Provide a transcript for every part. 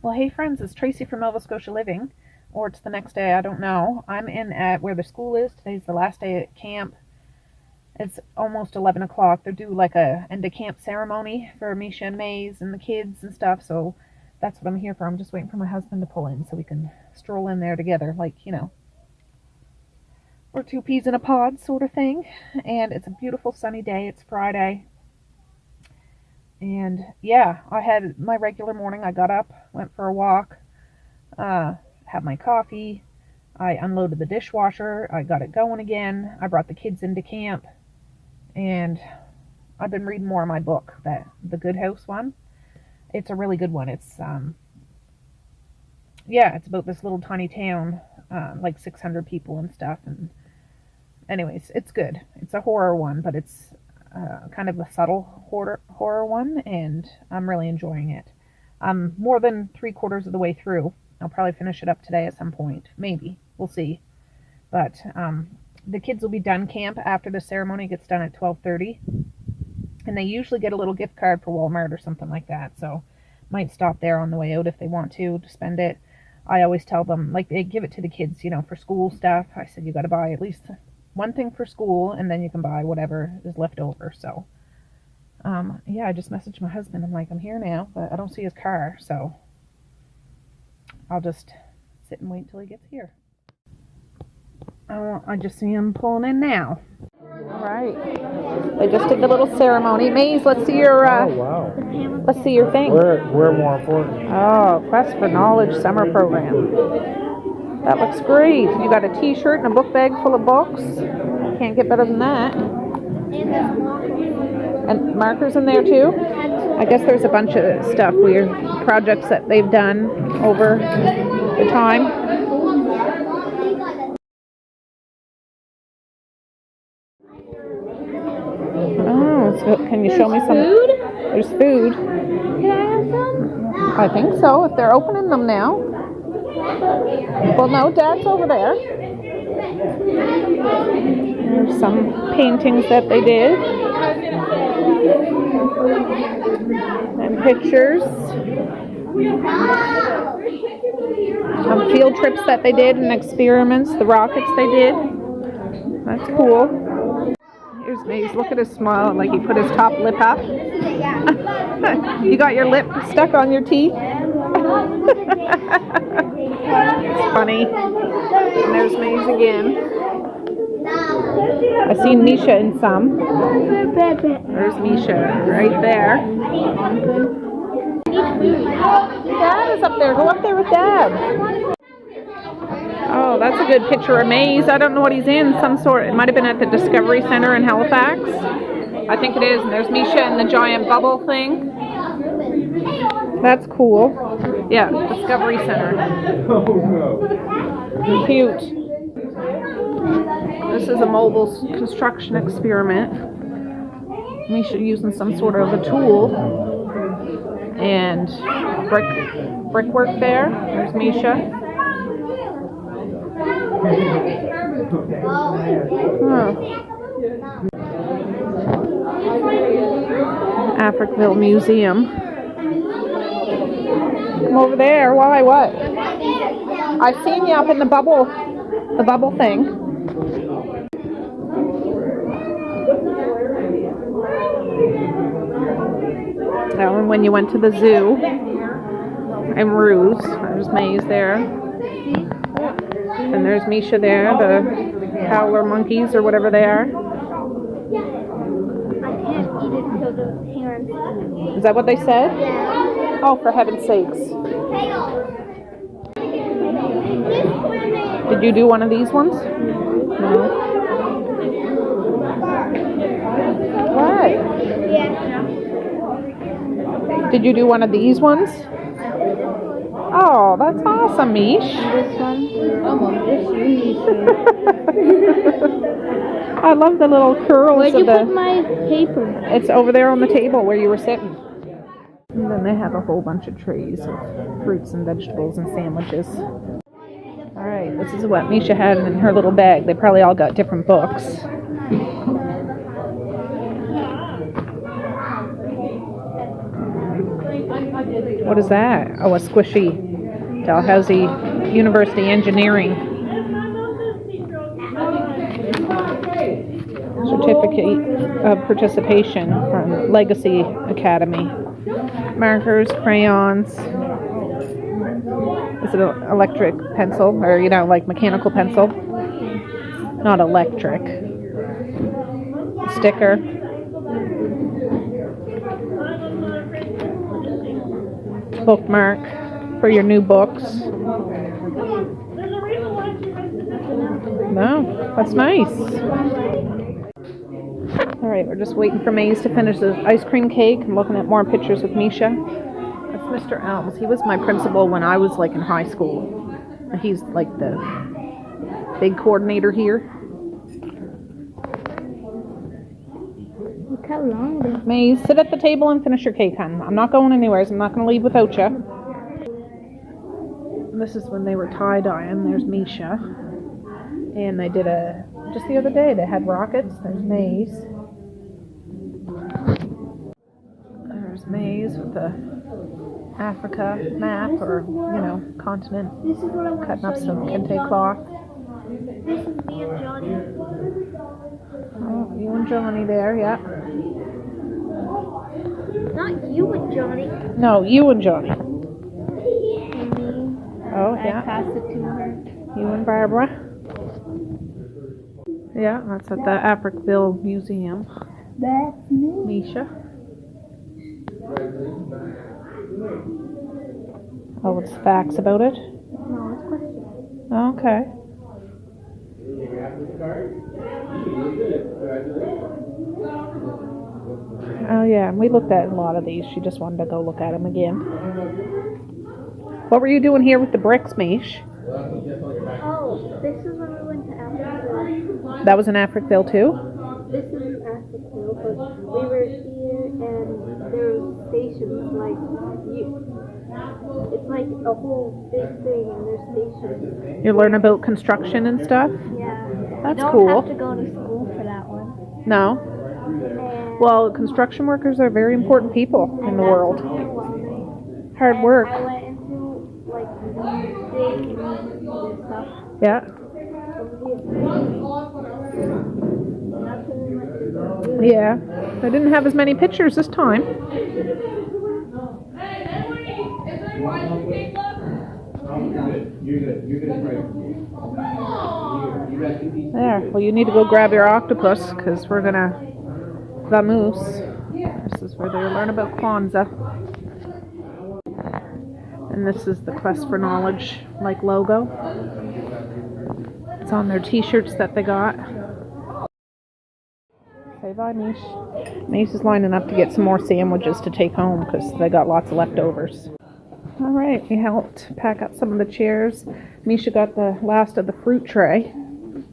Well, hey friends, it's Tracey from Nova Scotia Living, or it's the next day, I don't know. I'm in at where the school is. Today's the last day at camp. It's almost 11 o'clock. They're due like a end of camp ceremony for Misha and Maze and the kids and stuff, so that's what I'm here for. I'm just waiting for my husband to pull in so we can stroll in there together, like, you know, we're two peas in a pod sort of thing. And it's a beautiful sunny day. It's Friday. And yeah, I had my regular morning. I got up, went for a walk, had my coffee. I unloaded the dishwasher. I got it going again. I brought the kids into camp. And I've been reading more of my book, the Good House one. It's a really good one. It's, yeah, it's about this little tiny town, like 600 people and stuff. And anyways, it's good. It's a horror one, but it's kind of a subtle horror one, and I'm really enjoying it. I'm more than 3/4 of the way through. I'll probably finish it up today at some point. Maybe. We'll see. But the kids will be done camp after the ceremony gets done at 12:30. And they usually get a little gift card for Walmart or something like that. So might stop there on the way out if they want to spend it. I always tell them, like, they give it to the kids, you know, for school stuff. I said, you got to buy at least one thing for school, and then you can buy whatever is left over. So, yeah, I just messaged my husband. I'm like, I'm here now, but I don't see his car, so I'll just sit and wait till he gets here. I just see him pulling in now. All right. They just did the little ceremony. Maze, let's see your, oh, wow. Let's see your thing. We're more important. Oh, Quest for Knowledge Summer Program. That looks great. You got a t-shirt and a book bag full of books. Can't get better than that. And markers in there too? I guess there's a bunch of stuff, weird projects that they've done over the time. Oh, so can you show me some? Food? There's food. Can I have some? I think so, if they're opening them now. Well, no, Dad's over there. There's some paintings that they did. And pictures. Field trips that they did and experiments, the rockets they did. That's cool. Here's Maze. Look at his smile, like he put his top lip up. You got your lip stuck on your teeth? It's funny. And there's Maze again. I've seen Misha in some. There's Misha right there. Dad is up there. Go up there with Dad. Oh, that's a good picture of Maze. I don't know what he's in. Some sort. It might have been at the Discovery Center in Halifax. I think it is. And there's Misha in the giant bubble thing. That's cool. Yeah, Discovery Center. Cute. This is a mobile construction experiment. Misha using some sort of a tool. And brickwork there. There's Misha. Africville Museum. Come over there. Why? What? I've seen you up in the bubble thing. That one when you went to the zoo. And Ruse. There's Maze there. And there's Misha there, the howler monkeys or whatever they are. I can't eat it until the parents eat it. Is that what they said? Yeah. Oh, for heaven's sakes. Did you do one of these ones? No. What? Yeah. Did you do one of these ones? Oh, that's awesome, Mish. This one? Oh, this I love the little curls. Where'd you put my paper? It's over there on the table where you were sitting. And then they have a whole bunch of trays of fruits and vegetables and sandwiches. Alright, this is what Misha had in her little bag. They probably all got different books. What is that? Oh, a squishy Dalhousie University Engineering certificate of participation from Legacy Academy. Markers, crayons. Is it an electric pencil or like mechanical pencil? Not electric. Sticker. Bookmark for your new books. No, that's nice. Alright, we're just waiting for Maze to finish the ice cream cake. I'm looking at more pictures with Misha. That's Mr. Elms. He was my principal when I was in high school. He's the big coordinator here. Look how long it is. Maze, sit at the table and finish your cake, hon. I'm not going anywhere. I'm not going to leave without you. This is when they were tie-dyeing. There's Misha. And they did just the other day, they had rockets. There's Maze. There's Maze with the Africa map or, continent. This is what I want to Cutting up show some you. kente cloth. This is me and Johnny. Oh, you and Johnny there, yeah. Not you and Johnny. No, you and Johnny. Oh, I yeah. passed it to her. You and Barbara. Yeah, that's at the Africville Museum. That's me. Misha. Oh, it's facts about it? No, it's question. Okay. Oh, yeah, we looked at a lot of these. She just wanted to go look at them again. What were you doing here with the bricks, Mish? Oh, this is when we went to Africa. That was in Africville, too? This is in Africa, but we were here and there were stations it's like a whole big thing and there's stations. You learn about construction and stuff? Yeah. That's you don't cool. have to go to school for that one. No? And Well, construction workers are very important people in the world. Hard work. I went into big and stuff. Yeah. Nothing Yeah. I didn't have as many pictures this time. There. Well, you need to go grab your octopus because we're gonna vamoose. This is where they learn about Kwanzaa. And this is the Quest for Knowledge logo. It's on their t-shirts that they got. Say bye, Mish. Mish is lining up to get some more sandwiches to take home because they got lots of leftovers. All right, we helped pack up some of the chairs. Misha got the last of the fruit tray.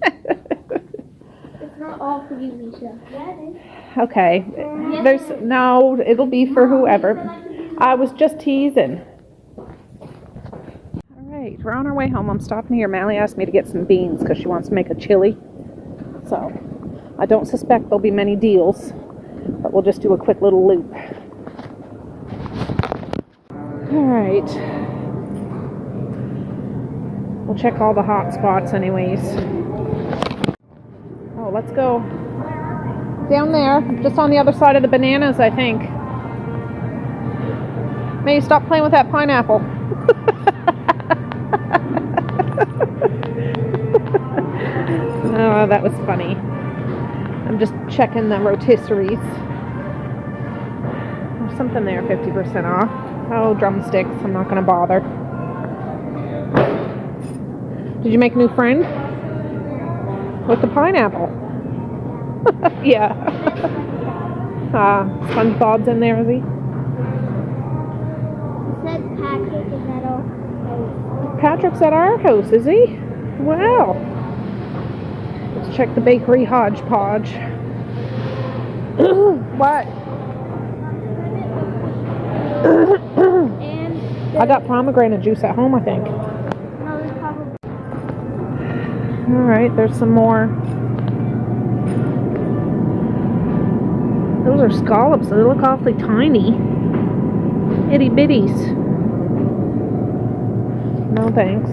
It's not all for you, Misha. Okay, no, it'll be for whoever. I was just teasing. All right, we're on our way home. I'm stopping here. Mally asked me to get some beans because she wants to make a chili. So I don't suspect there'll be many deals, but we'll just do a quick little loop. All right. We'll check all the hot spots anyways. Oh, let's go. Down there, just on the other side of the bananas, I think. May you stop playing with that pineapple? Oh, that was funny. I'm just checking the rotisseries. There's something there, 50% off. Oh, drumsticks. I'm not going to bother. Did you make a new friend? With the pineapple? Yeah. SpongeBob's in there, is he? It says Patrick is at our house. Patrick's at our house, is he? Wow. Let's check the bakery hodgepodge. What? And I got pomegranate juice at home, I think. no, there's probably Alright, there's some more. Those are scallops. They look awfully tiny. Itty bitties. No thanks.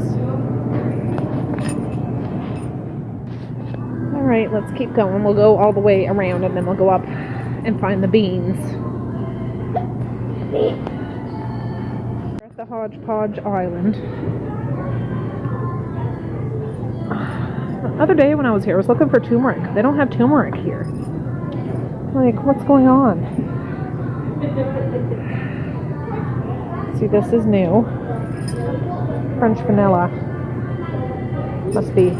Alright, let's keep going. We'll go all the way around and then we'll go up and find the beans. We're at the Hodgepodge Island. The other day when I was here, I was looking for turmeric. They don't have turmeric here. Like, what's going on? See, this is new. French vanilla. Must be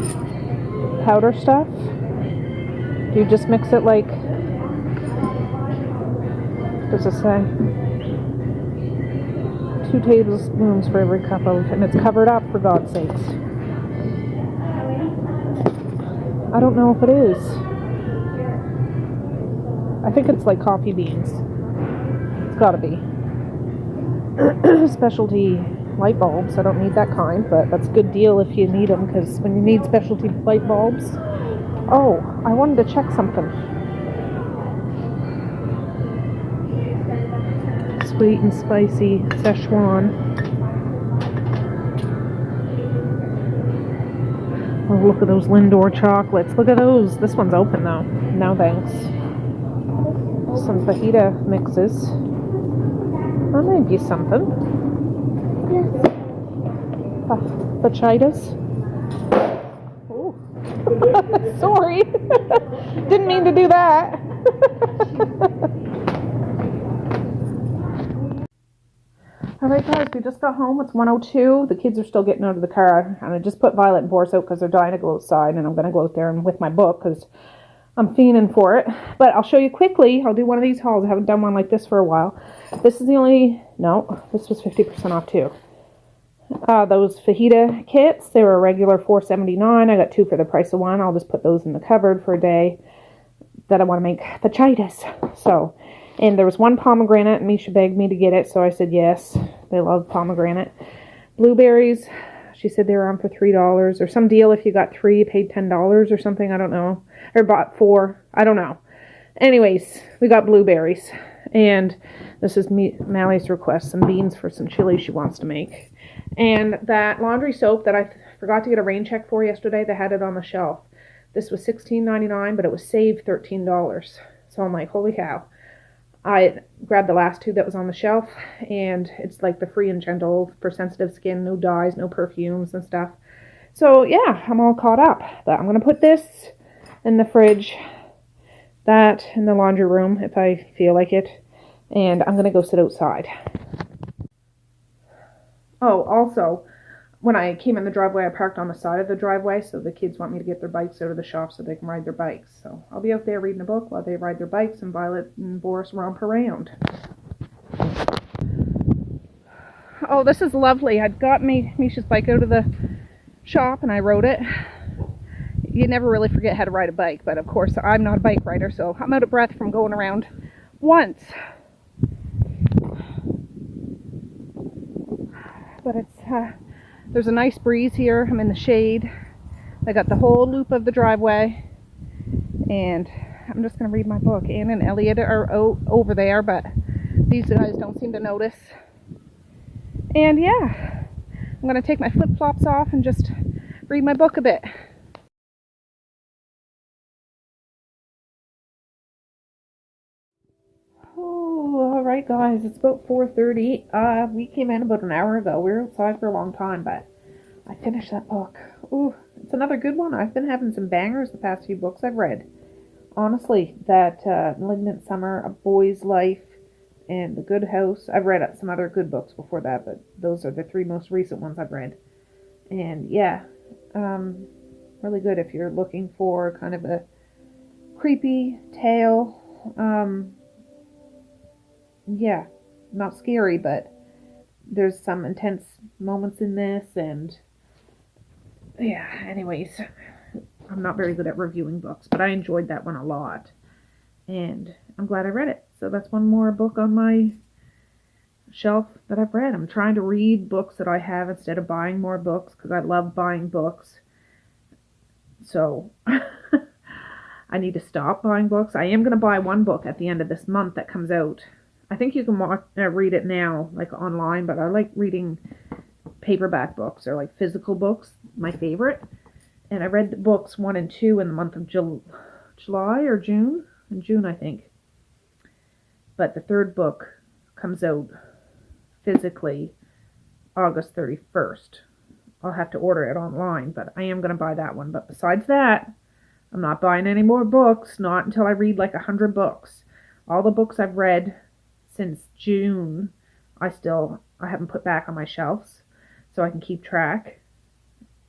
powder stuff. Do you just mix it like... What does it say? 2 tablespoons for every cup of... And it's covered up, for God's sakes. I don't know if it is. I think it's like coffee beans. It's gotta be. Specialty light bulbs. I don't need that kind, but that's a good deal if you need them, because when you need specialty light bulbs... Oh, I wanted to check something. Sweet and spicy Szechuan. Oh, look at those Lindor chocolates. Look at those. This one's open though. No thanks. Some fajita mixes. I'll make you something. Yes. Fajitas. Oh. Sorry. Didn't mean to do that. Alright guys, we just got home. It's 1:02. The kids are still getting out of the car. And I just put Violet and Boris out because they're dying to go outside. And I'm going to go out there and with my book because I'm fiending for it. But I'll show you quickly. I'll do one of these hauls. I haven't done one like this for a while. This is the only... No, this was 50% off too. Those fajita kits, they were a regular $4.79. I got 2 for the price of 1. I'll just put those in the cupboard for a day that I want to make fajitas. So... And there was 1 pomegranate, and Misha begged me to get it, so I said yes. They love pomegranate. Blueberries, she said they were on for $3, or some deal if you got 3, you paid $10 or something, I don't know. Or bought 4, I don't know. Anyways, we got blueberries. And this is Mally's request, some beans for some chili she wants to make. And that laundry soap that I forgot to get a rain check for yesterday, they had it on the shelf. This was $16.99, but it was saved $13. So I'm like, holy cow. I grabbed the last 2 that was on the shelf, and it's like the free and gentle for sensitive skin, no dyes, no perfumes and stuff. So yeah, I'm all caught up. But I'm going to put this in the fridge, that in the laundry room if I feel like it, and I'm going to go sit outside. Oh, also, when I came in the driveway, I parked on the side of the driveway, so the kids want me to get their bikes out of the shop so they can ride their bikes. So I'll be out there reading a book while they ride their bikes and Violet and Boris romp around. Oh, this is lovely. I got Misha's bike out of the shop and I rode it. You never really forget how to ride a bike, but of course I'm not a bike rider, so I'm out of breath from going around once. But it's... There's a nice breeze here. I'm in the shade. I got the whole loop of the driveway. And I'm just going to read my book. Anne and Elliot are over there, but these guys don't seem to notice. And yeah, I'm going to take my flip-flops off and just read my book a bit. Oh, alright guys, it's about 4:30. We came in about an hour ago. We were outside for a long time, but I finished that book. Ooh, it's another good one. I've been having some bangers the past few books I've read. Honestly, that Malignant Summer, A Boy's Life, and The Good House. I've read some other good books before that, but those are the 3 most recent ones I've read. And yeah, really good if you're looking for kind of a creepy tale. Yeah, not scary, but there's some intense moments in this, and yeah, anyways, I'm not very good at reviewing books, but I enjoyed that one a lot, and I'm glad I read it. So that's one more book on my shelf that I've read. I'm trying to read books that I have instead of buying more books, because I love buying books. So I need to stop buying books. I am going to buy one book at the end of this month that comes out. I think you can read it now, like online, but I like reading paperback books or like physical books, my favorite. And I read the books 1 and 2 in the month of July or June? In June, I think. But the third book comes out physically August 31st. I'll have to order it online, but I am going to buy that one. But besides that, I'm not buying any more books, not until I read like 100 books. All the books I've read since June, I haven't put back on my shelves so I can keep track.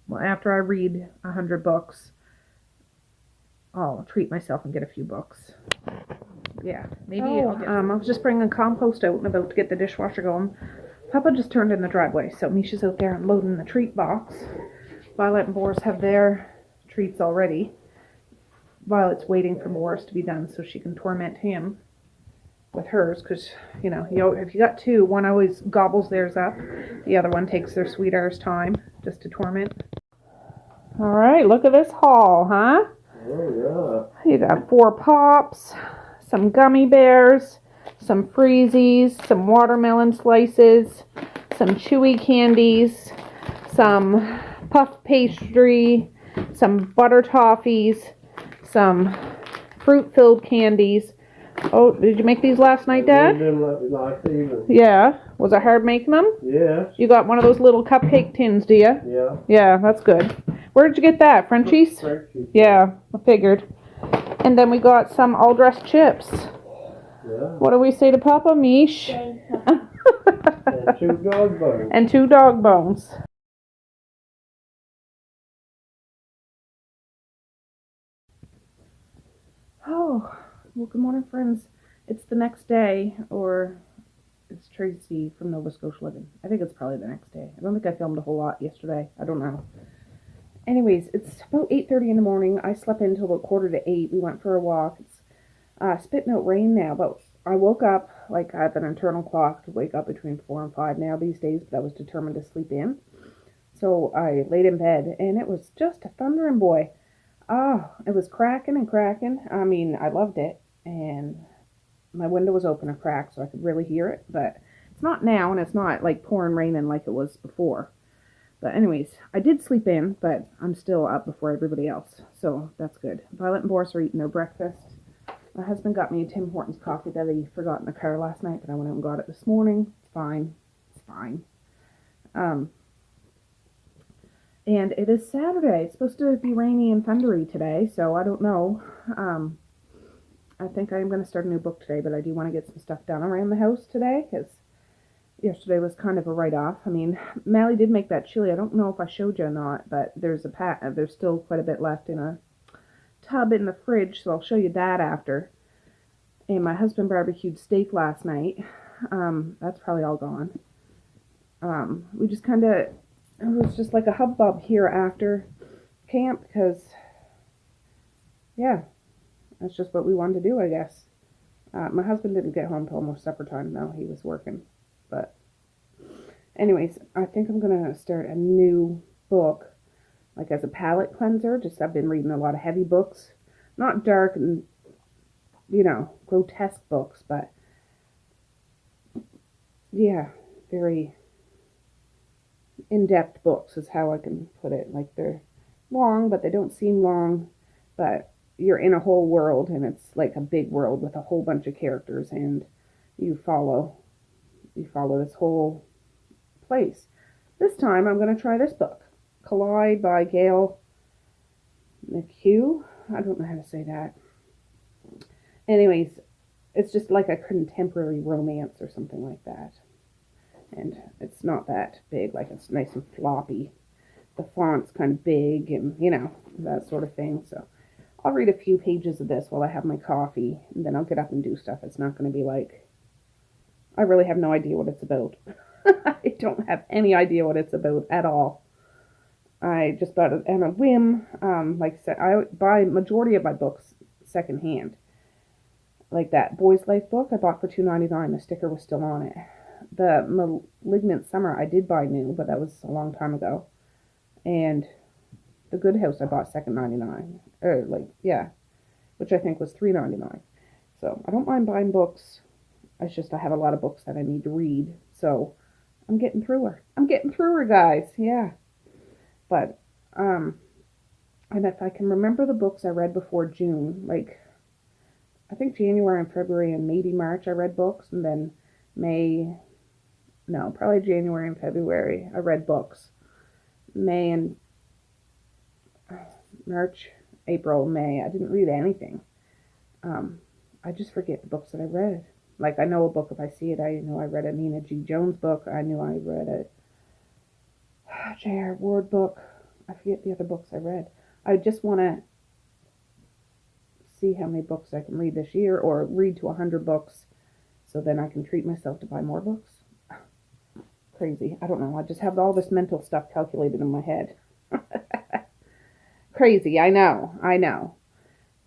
Well, after I read 100 books, I'll treat myself and get a few books. Yeah, maybe I was just bringing compost out and about to get the dishwasher going. Papa just turned in the driveway, so Misha's out there unloading the treat box. Violet and Boris have their treats already. Violet's waiting for Boris to be done so she can torment him with hers, because, if you got two, one always gobbles theirs up. The other one takes their sweet air's time just to torment. Alright, look at this haul, huh? Oh, You got 4 pops, some gummy bears, some freezies, some watermelon slices, some chewy candies, some puff pastry, some butter toffees, some fruit-filled candies. Oh, did you make these last night, yeah. Dad? Yeah. Was it hard making them? Yeah. You got one of those little cupcake tins, do you? Yeah. Yeah, that's good. Where did you get that? Frenchies? Frenchies. Yeah, I figured. And then we got some all-dressed chips. Yeah. What do we say to Papa? Mish? And 2 dog bones. And 2 dog bones. Oh, well, good morning, friends. It's the next day, or it's Tracey from Nova Scotia living. I think it's probably the next day. I don't think I filmed a whole lot yesterday. I don't know. Anyways, it's about 8:30 in the morning. I slept in until about 7:45. We went for a walk. It's spitting out rain now, but I woke up, like I have an internal clock to wake up between 4 and 5 now these days, but I was determined to sleep in. So I laid in bed, and it was just a thundering boy. Oh, it was cracking and cracking. I mean, I loved it, and my window was open a crack so I could really hear it, but it's not now, and it's not like pouring raining like it was before. But anyways, I did sleep in, but I'm still up before everybody else, so that's good. Violet and Boris are eating their breakfast. My husband got me a Tim Hortons coffee that he forgot in the car last night, but I went out and got it this morning. It's fine. It's fine. And it is Saturday. It's supposed to be rainy and thundery today, so I don't know. I think I am going to start a new book today, but I do want to get some stuff done around the house today, because yesterday was kind of a write-off. I mean, Mally did make that chili. I don't know if I showed you or not, but there's still quite a bit left in a tub in the fridge, so I'll show you that after. And my husband barbecued steak last night. That's probably all gone. We just kind of, it was just like a hubbub here after camp, because, yeah, that's just what we wanted to do, I guess. My husband didn't get home till almost supper time, though. He was working. But anyways, I think I'm going to start a new book, like as a palate cleanser. I've been reading a lot of heavy books. Not dark and, grotesque books, but yeah, very in-depth books is how I can put it. Like, they're long, but they don't seem long, but you're in a whole world, and it's like a big world with a whole bunch of characters, and you follow this whole place. This time I'm going to try this book, Collide by Gail McHugh. I don't know how to say that. Anyways, it's just like a contemporary romance or something like that. And it's not that big, like it's nice and floppy. The font's kind of big and, that sort of thing. So I'll read a few pages of this while I have my coffee, and then I'll get up and do stuff. It's not going to be like, I really have no idea what it's about. I don't have any idea what it's about at all. I just bought it on a whim. Like I said, I buy majority of my books secondhand. Like that Boy's Life book I bought for $2.99. The sticker was still on it. The Malignant Summer I did buy new, but that was a long time ago. And The Good House I bought second $2.99. Which I think was $3.99. So I don't mind buying books. It's just I have a lot of books that I need to read. So I'm getting through her. I'm getting through her, guys. Yeah. But, and if I can remember the books I read before June, like, I think January and February and maybe March I read books, and then probably January and February I read books. May and March, April, May, I didn't read anything. I just forget the books that I read. Like, I know a book if I see it. I know I read a Nina G. Jones book. I knew I read a J.R. Ward book. I forget the other books I read. I just want to see how many books I can read this year, or read to 100 books, so then I can treat myself to buy more books. Crazy. I don't know. I just have all this mental stuff calculated in my head. Crazy. I know.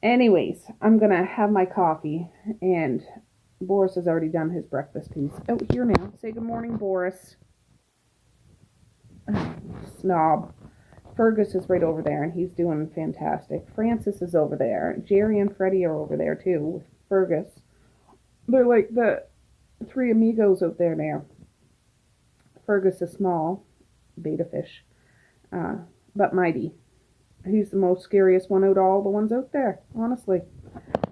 Anyways, I'm going to have my coffee, and Boris has already done his breakfast. He's out here now. Say good morning, Boris. Snob. Fergus is right over there, and he's doing fantastic. Francis is over there. Jerry and Freddie are over there, too, with Fergus. They're like the three amigos out there now. Fergus is small, beta fish, but mighty. He's the most scariest one out of all the ones out there, honestly.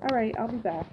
All right, I'll be back.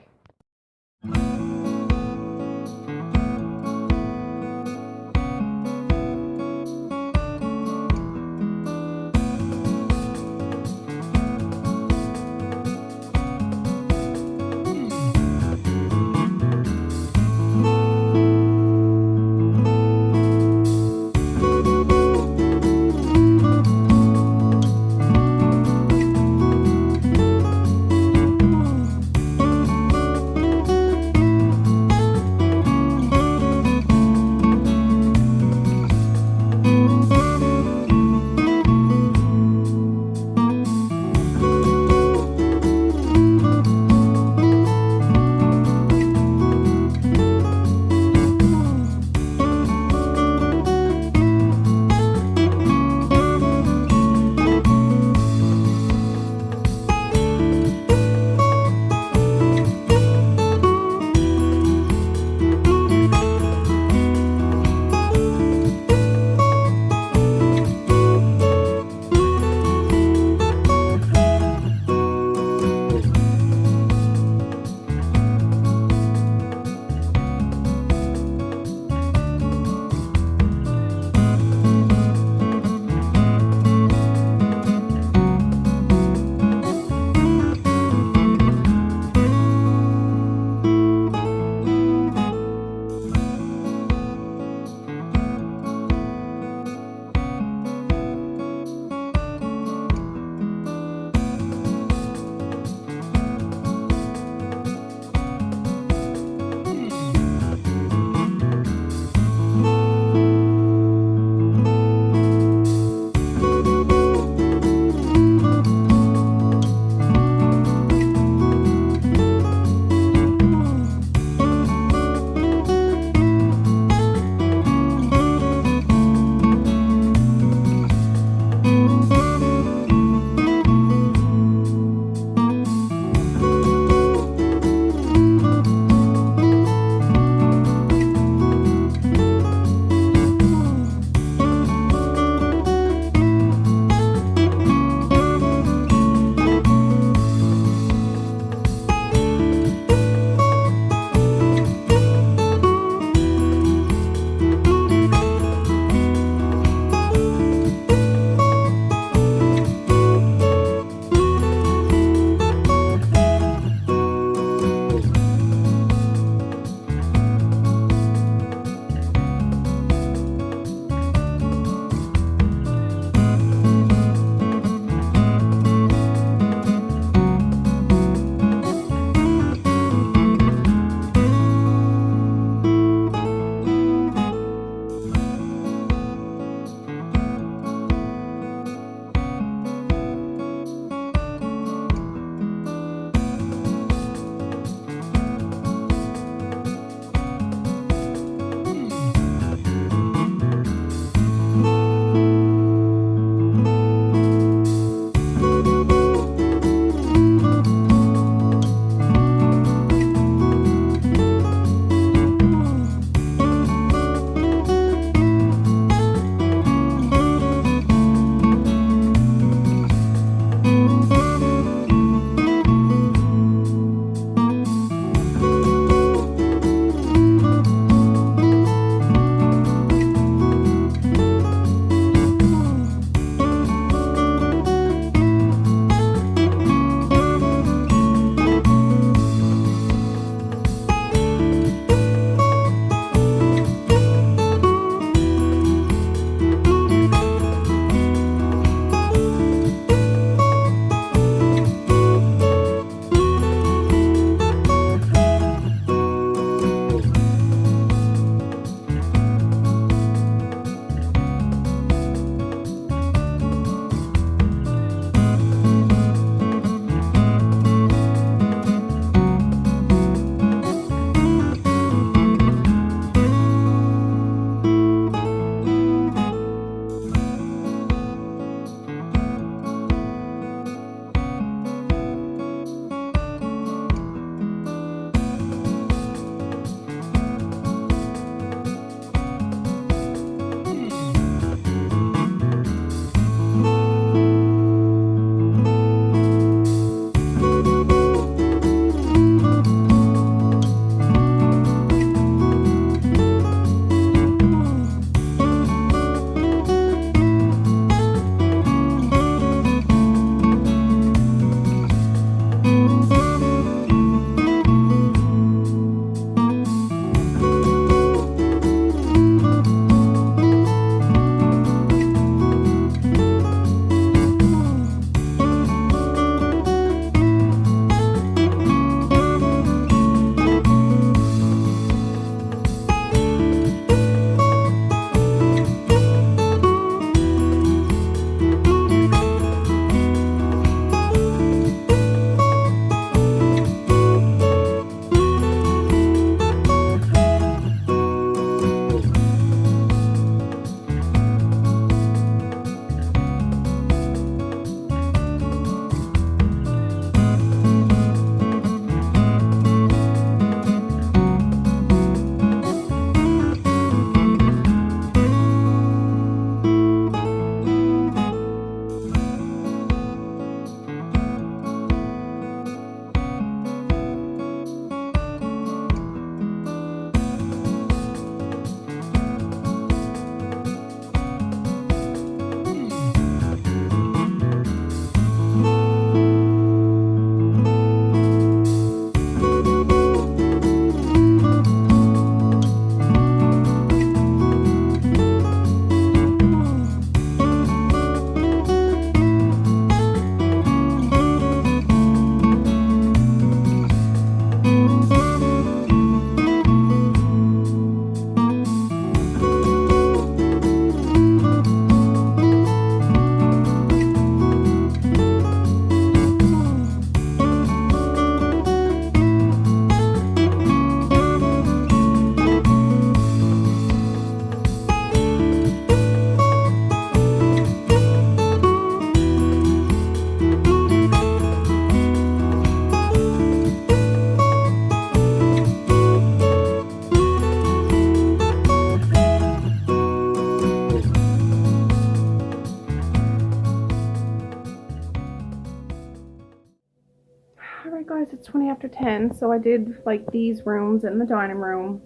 only after 10, so I did like these rooms and the dining room.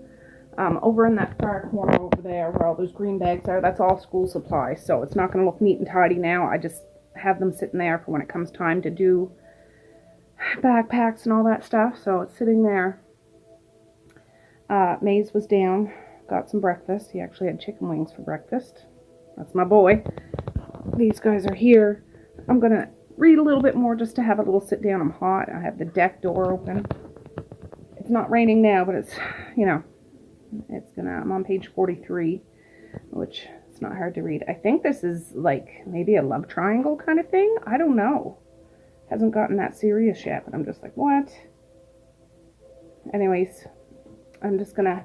Over in that far corner over there where all those green bags are, that's all school supplies, so it's not going to look neat and tidy now. I just have them sitting there for when it comes time to do backpacks and all that stuff, so it's sitting there. Maze was down, got some breakfast. He actually had chicken wings for breakfast. That's my boy. These guys are here. I'm going to read a little bit more just to have a little sit down. I'm hot. I have the deck door open. It's not raining now, but it's, you know, I'm on page 43, which it's not hard to read. I think this is like maybe a love triangle kind of thing. I don't know. Hasn't gotten that serious yet, but I'm just like, what? Anyways, I'm just gonna,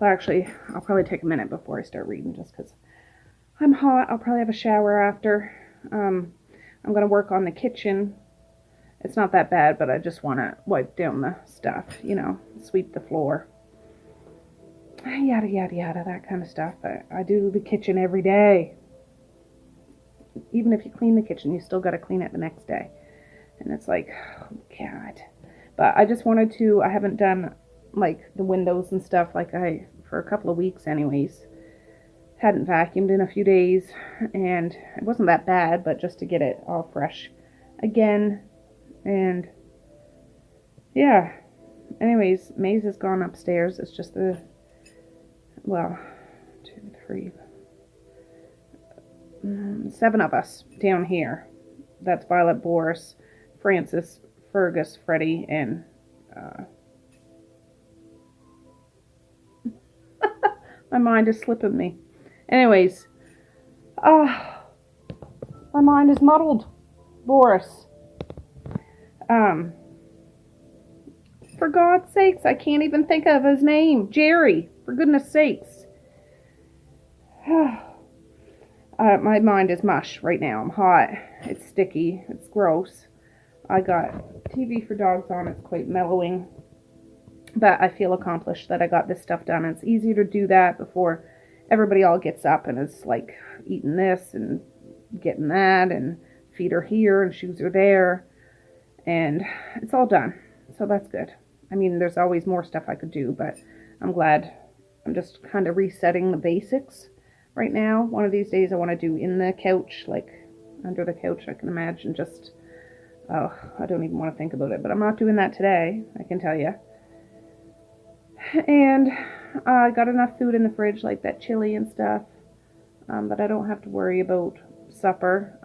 well, actually, I'll probably take a minute before I start reading just because I'm hot. I'll probably have a shower after. I'm gonna work on the kitchen. It's not that bad, but I just want to wipe down the stuff, you know, sweep the floor. Yada, yada, yada, that kind of stuff. I do the kitchen every day. Even if you clean the kitchen, you still got to clean it the next day. And it's like, oh, God. But I just wanted to, I haven't done, like, the windows and stuff, like for a couple of weeks anyways. Hadn't vacuumed in a few days, and it wasn't that bad, but just to get it all fresh again. And, yeah. Anyways, Maze has gone upstairs. It's just the... well, 2, 3, 7 of us down here. That's Violet, Boris, Francis, Fergus, Freddie, and my mind is slipping me. Anyways, my mind is muddled. Boris. For God's sakes, I can't even think of his name. Jerry. For goodness sakes. My mind is mush right now. I'm hot. It's sticky. It's gross. I got TV for Dogs on. It's quite mellowing. But I feel accomplished that I got this stuff done. It's easier to do that before everybody all gets up and is like eating this and getting that and feet are here and shoes are there. And it's all done. So that's good. I mean, there's always more stuff I could do, but I'm glad. I'm just kind of resetting the basics right now. One of these days I want to do in the couch, like under the couch. I can imagine just, oh, I don't even want to think about it. But I'm not doing that today, I can tell you. And I got enough food in the fridge, like that chili and stuff, that I don't have to worry about supper.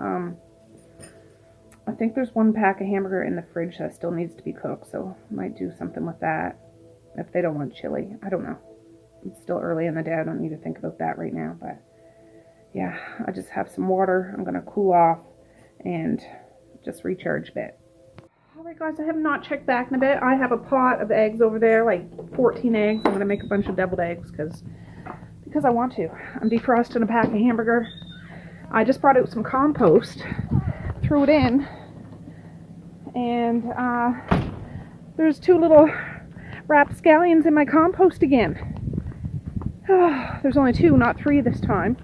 I think there's 1 pack of hamburger in the fridge that still needs to be cooked, so I might do something with that if they don't want chili. I don't know. It's still early in the day. I don't need to think about that right now, but yeah, I just have some water. I'm going to cool off and just recharge a bit. Alright guys, I have not checked back in a bit. I have a pot of eggs over there, like 14 eggs. I'm going to make a bunch of deviled eggs because I want to. I'm defrosting a pack of hamburger. I just brought out some compost, threw it in, and there's 2 little rapscallions in my compost again. There's only 2, not 3 this time.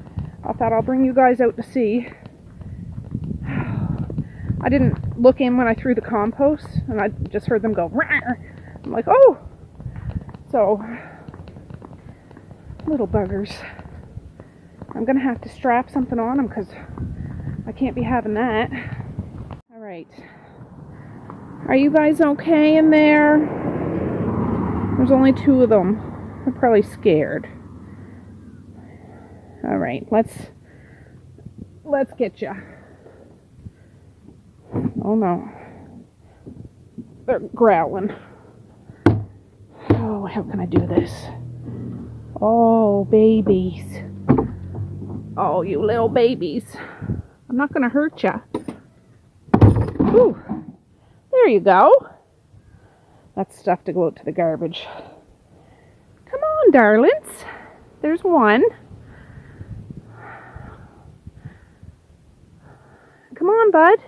I thought I'll bring you guys out to see. I didn't look in when I threw the compost, and I just heard them go, rawr. I'm like, oh! So, little buggers. I'm gonna have to strap something on them because I can't be having that. Alright. Are you guys okay in there? There's only 2 of them. They're probably scared. Alright, let's get ya. Oh no. They're growling. Oh, how can I do this? Oh, babies. Oh, you little babies. I'm not gonna hurt ya. Ooh. There you go. That's stuff to go out to the garbage. Come on, darlings. There's 1. Come on, bud.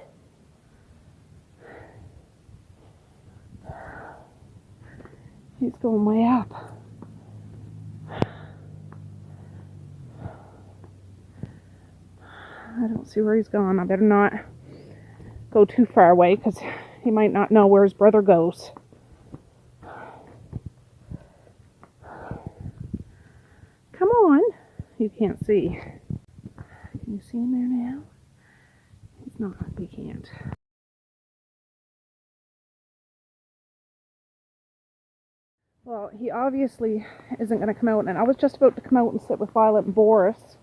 He's going way up. I don't see where he's going. I better not go too far away because he might not know where his brother goes. you can't see. Can you see him there now? He's not, we can't. Well, he obviously isn't going to come out, and I was just about to come out and sit with Violet and Boris,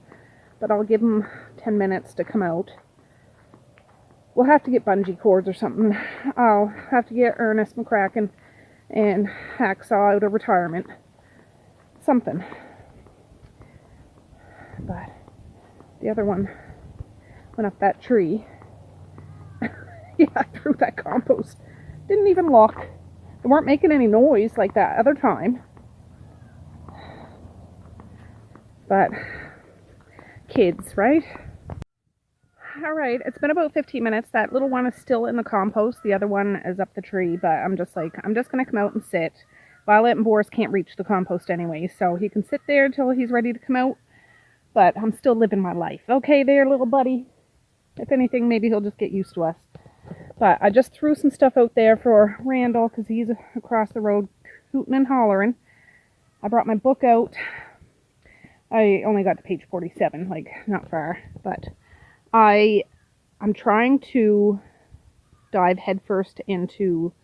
but I'll give him 10 minutes to come out. We'll have to get bungee cords or something. I'll have to get Ernest McCracken and Hacksaw out of retirement. Something. But the other one went up that tree. Yeah, I threw that compost. Didn't even look. They weren't making any noise like that other time. But kids, right? Alright, it's been about 15 minutes. That little one is still in the compost. The other one is up the tree, but I'm just going to come out and sit. Violet and Boris can't reach the compost anyway, so he can sit there until he's ready to come out. But I'm still living my life. Okay there, little buddy. If anything, maybe he'll just get used to us. But I just threw some stuff out there for Randall because he's across the road hooting and hollering. I brought my book out. I only got to page 47, like not far, but I'm trying to dive headfirst into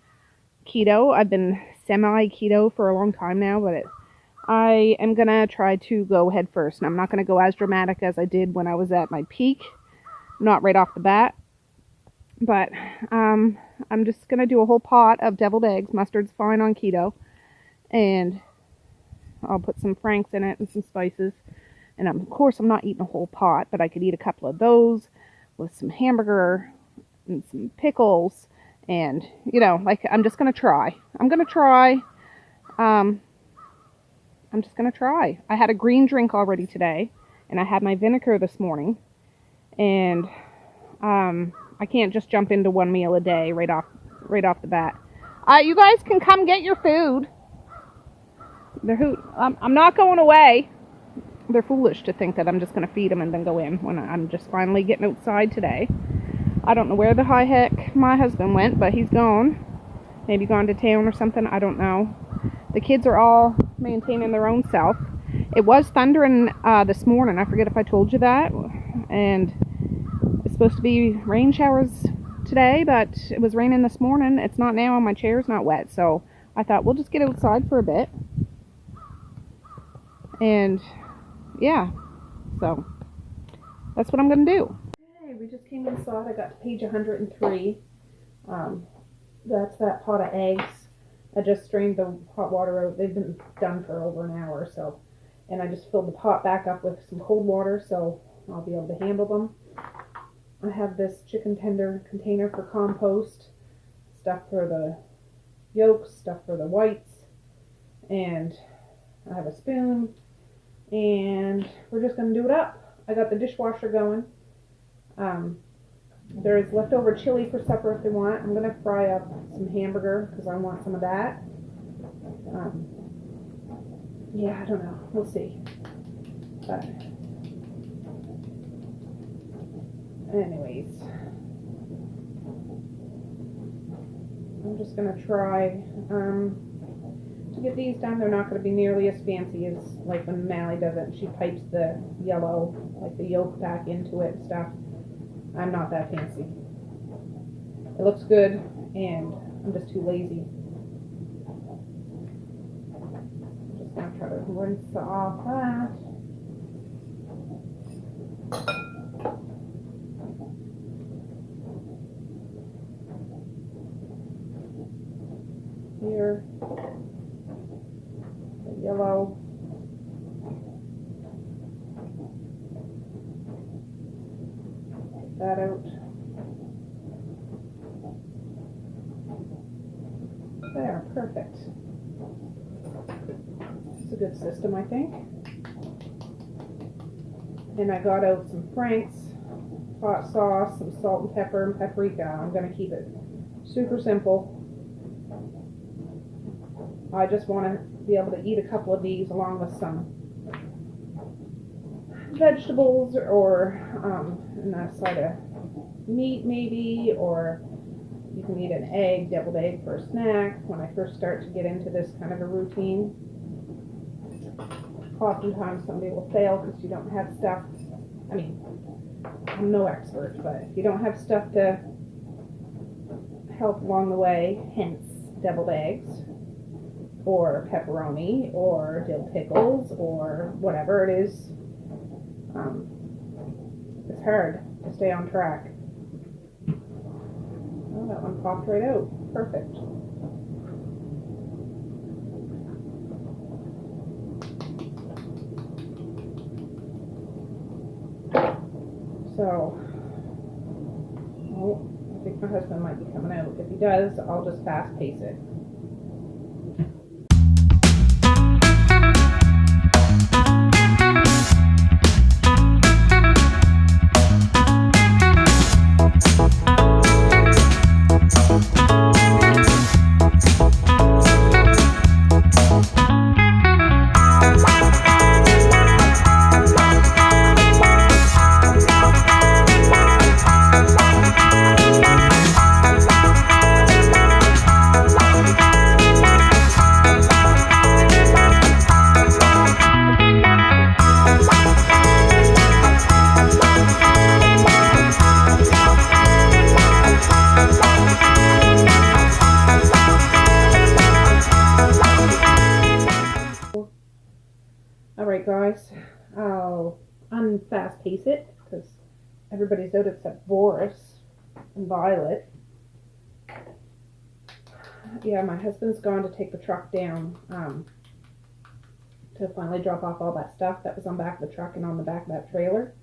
keto. I've been semi-keto for a long time now, but I am going to try to go headfirst. And I'm not going to go as dramatic as I did when I was at my peak. Not right off the bat. But I'm just going to do a whole pot of deviled eggs. Mustard's fine on keto. And I'll put some Franks in it and some spices. And of course, I'm not eating a whole pot, but I could eat a couple of those with some hamburger and some pickles. And, you know, like, I'm just going to try. I'm just going to try. I had a green drink already today, and I had my vinegar this morning. And I can't just jump into one meal a day right off the bat. You guys can come get your food. I'm not going away. They're foolish to think that I'm just going to feed them and then go in when I'm just finally getting outside today. I don't know where the high heck my husband went, but he's gone. Maybe gone to town or something. I don't know. The kids are all maintaining their own self. It was thundering this morning. I forget if I told you that. And it's supposed to be rain showers today, but it was raining this morning. It's not now, and my chair's not wet. So I thought we'll just get outside for a bit. And yeah, so that's what I'm going to do. Okay, we just came inside. I got to page 103. That's that pot of eggs. I just strained the hot water out. They've been done for over an hour, so. And I just filled the pot back up with some cold water, so I'll be able to handle them. I have this chicken tender container for compost. Stuff for the yolks, stuff for the whites. And I have a spoon. And we're just going to do it up. I got the dishwasher going. There's leftover chili for supper if they want. I'm going to fry up some hamburger because I want some of that. Yeah, I don't know. We'll see. But anyways, I'm just going to try to get these done. They're not going to be nearly as fancy as like when Mally does it. She pipes the yellow, like the yolk back into it and stuff. I'm not that fancy. It looks good, and I'm just too lazy. I'm just going to try to rinse off that. Here, the yellow. Get that out. There, perfect. It's a good system, I think. And I got out some Frank's hot sauce, some salt and pepper and paprika. I'm going to keep it super simple. I just want to be able to eat a couple of these along with some vegetables or a side of meat maybe, or you can eat an egg, deviled egg for a snack when I first start to get into this kind of a routine. oftentimes somebody will fail because you don't have stuff. I mean, I'm no expert, but if you don't have stuff to help along the way, hence deviled eggs, or pepperoni, or dill pickles, or whatever it is, it's hard to stay on track. Oh, that one popped right out. Perfect. So, oh, I think my husband might be coming out. If he does, I'll just fast pace it. Alright guys, I'll unfast pace it because everybody's out except Boris and Violet. Yeah, my husband's gone to take the truck down to finally drop off all that stuff that was on the back of the truck and on the back of that trailer,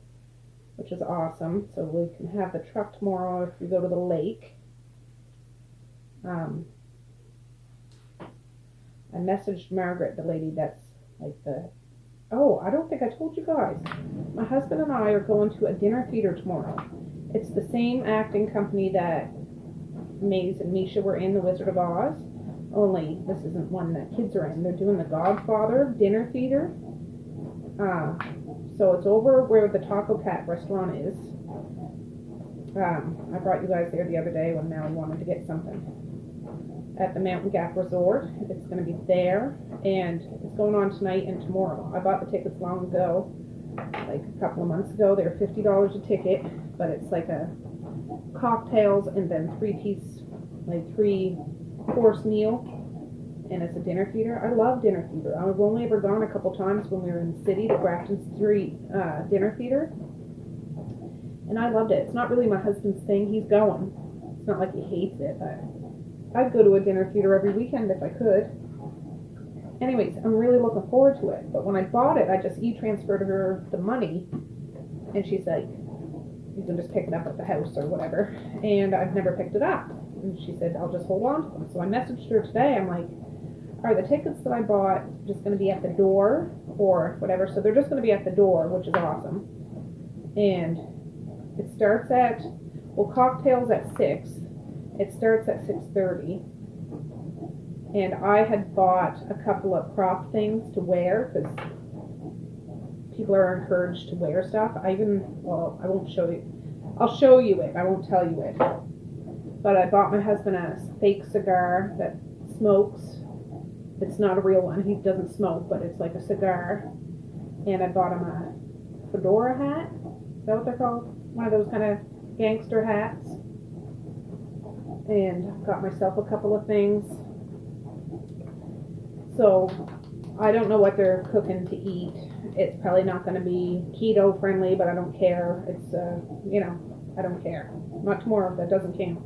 which is awesome. So we can have the truck tomorrow if we go to the lake. I messaged Margaret, the lady that's like the... Oh, I don't think I told you guys. My husband and I are going to a dinner theater tomorrow. It's the same acting company that Maze and Misha were in The Wizard of Oz. Only this isn't one that kids are in. They're doing the Godfather dinner theater. So it's over where the Taco Cat restaurant is. I brought you guys there the other day when Mal wanted to get something. At the Mountain Gap Resort. It's going to be there, and it's going on tonight and tomorrow. I bought the tickets long ago, like a couple of months ago. They're $50 a ticket, but it's like a cocktails and then three-course meal, and it's a dinner theater. I love dinner theater. I've only ever gone a couple times when we were in the city, the Grafton Street dinner theater, and I loved it. It's not really my husband's thing. He's going. It's not like he hates it, but I'd go to a dinner theater every weekend if I could. Anyways, I'm really looking forward to it. But when I bought it, I just e-transferred her the money. And she's like, you can just pick it up at the house or whatever. And I've never picked it up. And she said, I'll just hold on to them. So I messaged her today. I'm like, are the tickets that I bought just going to be at the door or whatever? So they're just going to be at the door, which is awesome. And it starts at, well, cocktails at 6. It starts at 6:30, and I had bought a couple of prop things to wear because people are encouraged to wear stuff. I won't show you. I'll show you it. I won't tell you it. But I bought my husband a fake cigar that smokes. It's not a real one. He doesn't smoke, but it's like a cigar. And I bought him a fedora hat. Is that what they're called? One of those kind of gangster hats. And got myself a couple of things. So I don't know what they're cooking to eat. It's probably not going to be keto friendly, but I don't care. It's I don't care. Not tomorrow. That doesn't count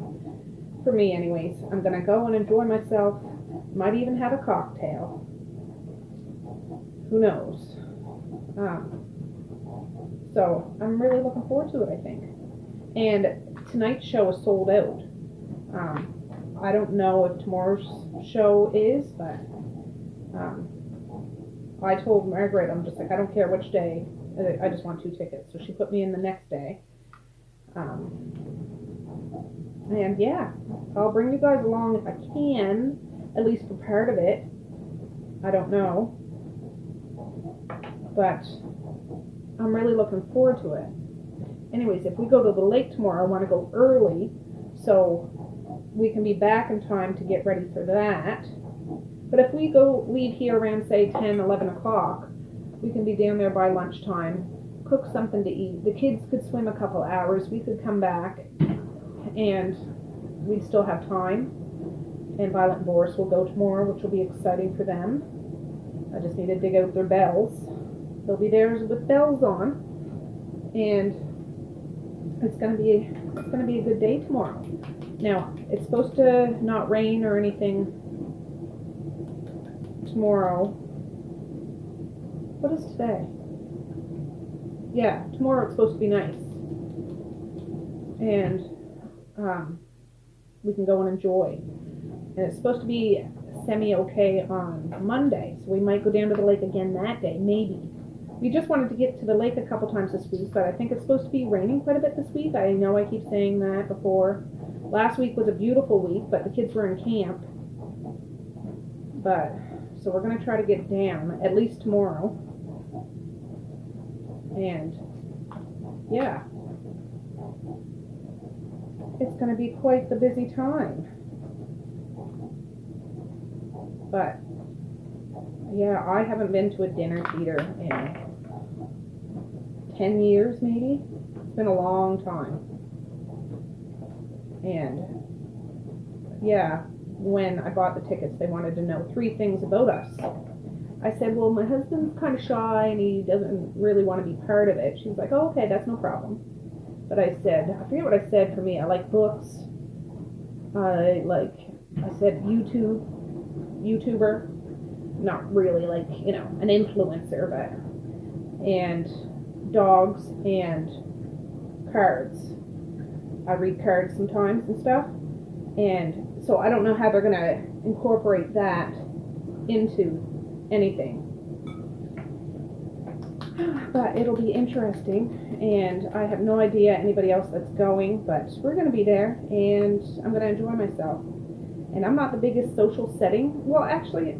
for me, anyways. I'm going to go and enjoy myself. Might even have a cocktail. Who knows? So I'm really looking forward to it, I think. And tonight's show is sold out. I don't know if tomorrow's show is, but I told Margaret, I'm just like, I don't care which day, I just want 2 tickets. So she put me in the next day. And yeah, I'll bring you guys along if I can, at least for part of it. I don't know. But I'm really looking forward to it. Anyways, if we go to the lake tomorrow, I want to go early, so we can be back in time to get ready for that. But if we leave here around, say, 10, 11 o'clock, we can be down there by lunchtime, cook something to eat. The kids could swim a couple hours. We could come back, and we'd still have time. And Violet and Boris will go tomorrow, which will be exciting for them. I just need to dig out their bells. They'll be there with bells on, and it's gonna be a good day tomorrow. Now, it's supposed to not rain or anything tomorrow. What is today? Yeah, tomorrow it's supposed to be nice. And we can go and enjoy. And it's supposed to be semi-okay on Monday, so we might go down to the lake again that day, maybe. We just wanted to get to the lake a couple times this week, but I think it's supposed to be raining quite a bit this week. I know I keep saying that before. Last week was a beautiful week, but the kids were in camp. So we're going to try to get down, at least tomorrow. And, yeah. It's going to be quite the busy time. But, yeah, I haven't been to a dinner theater in 10 years, maybe. It's been a long time. And, yeah, when I bought the tickets, they wanted to know 3 things about us. I said, well, my husband's kind of shy and he doesn't really want to be part of it. She's like, oh, okay, that's no problem. But I said, I forget what I said for me. I like books. I said YouTuber. Not really like, an influencer, but, and dogs and cards. I read cards sometimes and stuff. And so I don't know how they're going to incorporate that into anything. But it'll be interesting, and I have no idea anybody else that's going, but we're going to be there, and I'm going to enjoy myself. And I'm not the biggest social setting. Well, actually,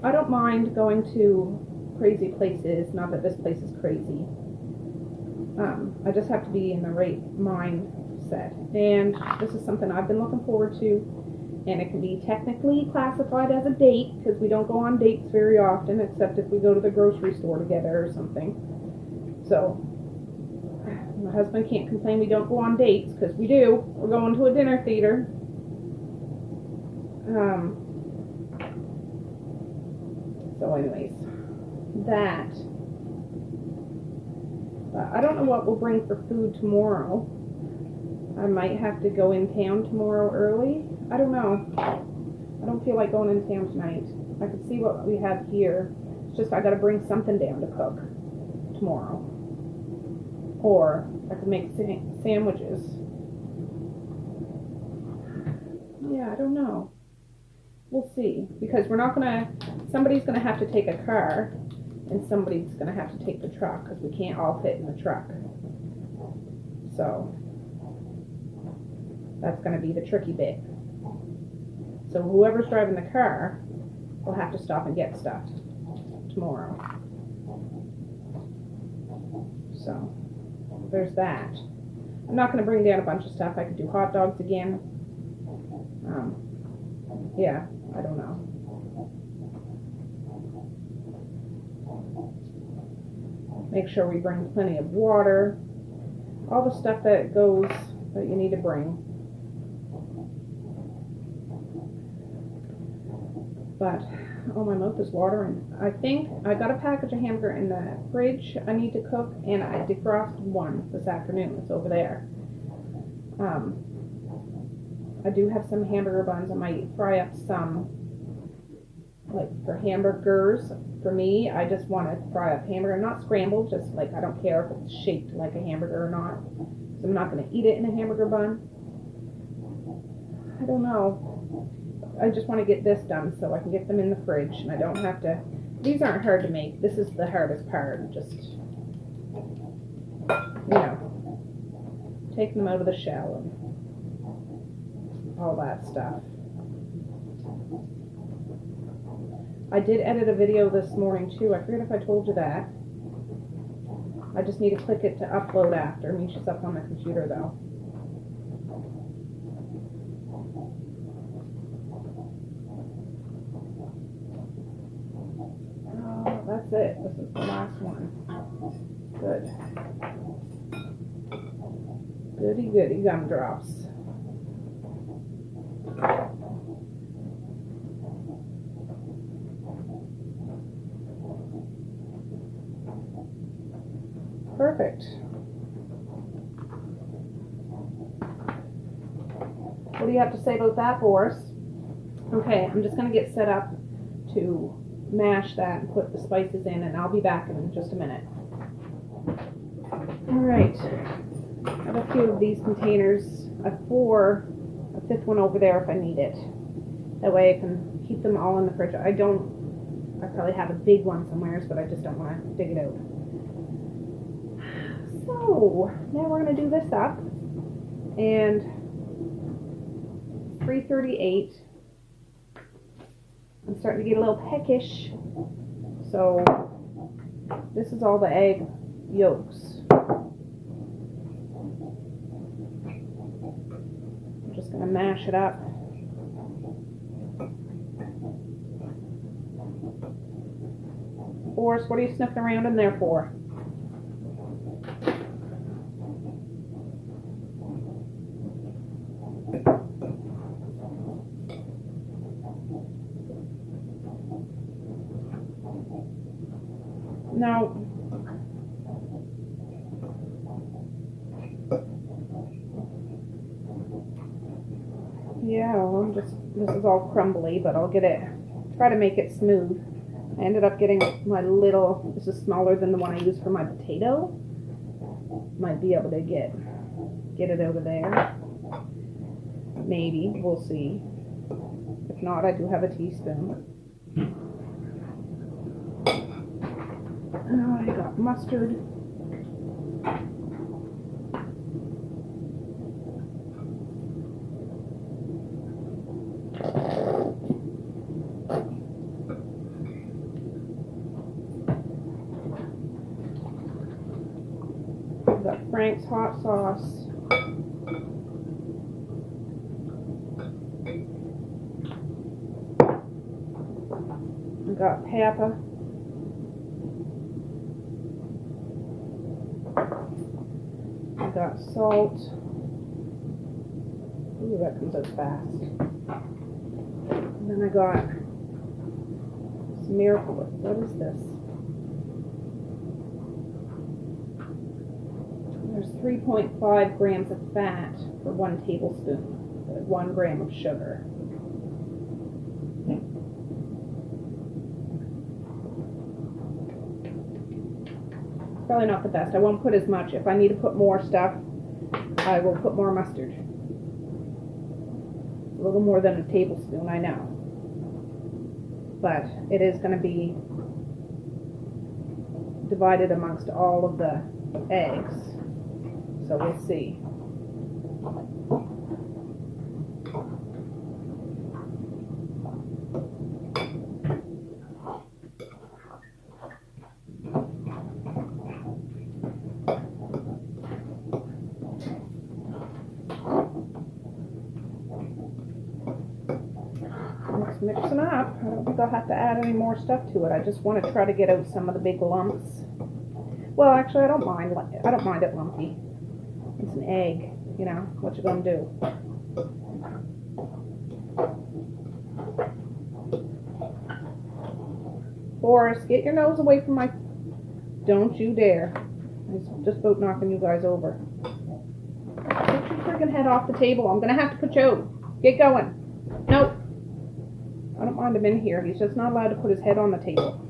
I don't mind going to crazy places, not that this place is crazy. I just have to be in the right mindset. And this is something I've been looking forward to. And it can be technically classified as a date, because we don't go on dates very often, except if we go to the grocery store together or something. So, my husband can't complain we don't go on dates, because we do. We're going to a dinner theater. So anyways, that. I don't know what we'll bring for food tomorrow. I might have to go in town tomorrow early. I don't know. I don't feel like going in town tonight. I could see what we have here. It's just I gotta bring something down to cook tomorrow. Or I could make sandwiches. Yeah, I don't know. We'll see. Because somebody's gonna have to take a car, and somebody's gonna have to take the truck, because we can't all fit in the truck. So, that's gonna be the tricky bit. So whoever's driving the car will have to stop and get stuff tomorrow. So, there's that. I'm not going to bring down a bunch of stuff. I could do hot dogs again. Yeah, I don't know. Make sure we bring plenty of water. All the stuff that you need to bring. But, oh, my mouth is watering. I think I got a package of hamburger in the fridge I need to cook, and I defrosted one this afternoon. It's over there. I do have some hamburger buns. I might fry up some, for hamburgers. For me, I just want to fry up hamburger, not scrambled, just I don't care if it's shaped like a hamburger or not. So I'm not going to eat it in a hamburger bun. I don't know. I just want to get this done so I can get them in the fridge and I don't have to. These aren't hard to make. This is the hardest part. Just, taking them out of the shell and all that stuff. I did edit a video this morning too. I forget if I told you that. I just need to click it to upload after. Misha's up on the computer though. that's it. This is the last one. Good. Goody goody gumdrops. Perfect. What do you have to say about that, Boris? Okay, I'm just going to get set up to mash that and put the spices in, and I'll be back in just a minute. Alright, I have a few of these containers. I have 4, a 5th one over there if I need it. That way I can keep them all in the fridge. I probably have a big one somewhere, but I just don't want to dig it out. So, now we're going to do this up, and 3:38. I'm starting to get a little peckish, so this is all the egg yolks. I'm just going to mash it up. Boris, what are you sniffing around in there for? Now, yeah, well, this is all crumbly, but I'll try to make it smooth. I ended up getting this is smaller than the one I used for my potato. Might be able to get it out of there. Maybe, we'll see. If not, I do have a teaspoon. Oh, I got mustard. I've got Frank's hot sauce. I've got pepper. I've got salt. Ooh, that comes out fast. And then I got some Miracle. What is this? There's 3.5 grams of fat for 1 tablespoon, 1 gram of sugar. Probably not the best. I won't put as much. If I need to put more stuff, I will put more mustard. A little more than a tablespoon, I know. But it is going to be divided amongst all of the eggs. So we'll see. Let's mix them up. I don't think I'll have to add any more stuff to it. I just want to try to get out some of the big lumps. Well, actually, I don't mind it lumpy. It's an egg, you know, what you gonna do? Boris, get your nose away from my... Don't you dare. I'm just about knocking you guys over. Get your friggin' head off the table. I'm gonna have to put you out. Get going. Nope. I don't mind him in here. He's just not allowed to put his head on the table.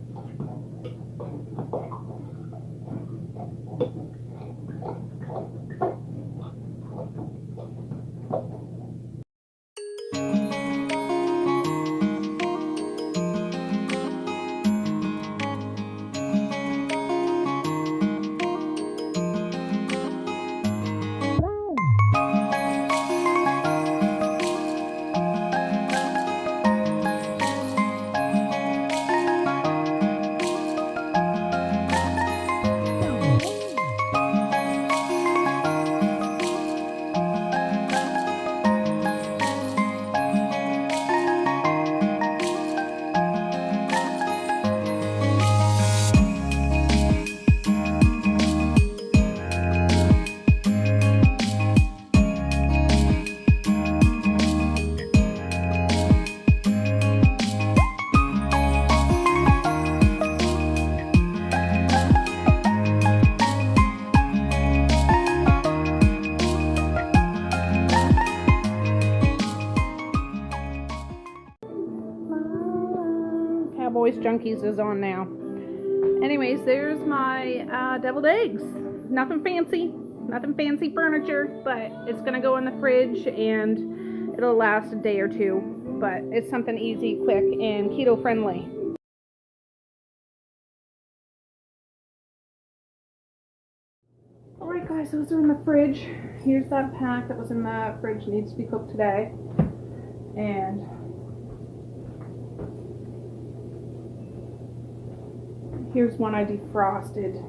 Voice Junkies is on now. Anyways, there's my deviled eggs. Nothing fancy furniture, but it's gonna go in the fridge and it'll last a day or two. But it's something easy, quick, and keto friendly. Alright guys, those are in the fridge. Here's that pack that was in the fridge, needs to be cooked today. And here's one I defrosted.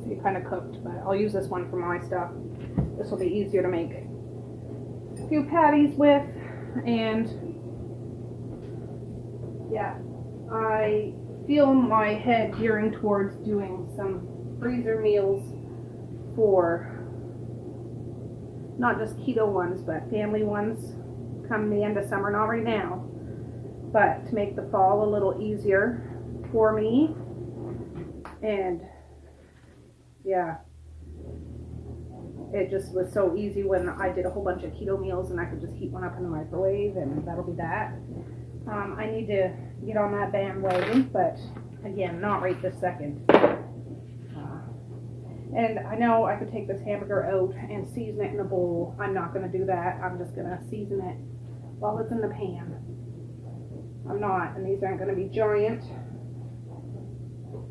See, it kind of cooked, but I'll use this one for my stuff. This will be easier to make a few patties with. And yeah, I feel my head gearing towards doing some freezer meals for not just keto ones, but family ones come the end of summer, not right now, but to make the fall a little easier for me. And yeah, it just was so easy when I did a whole bunch of keto meals and I could just heat one up in the microwave and that'll be that. I need to get on that bandwagon, but again, not right this second. And I know I could take this hamburger out and season it in a bowl. I'm not going to do that. I'm just going to season it while it's in the pan. I'm not, and these aren't going to be giant.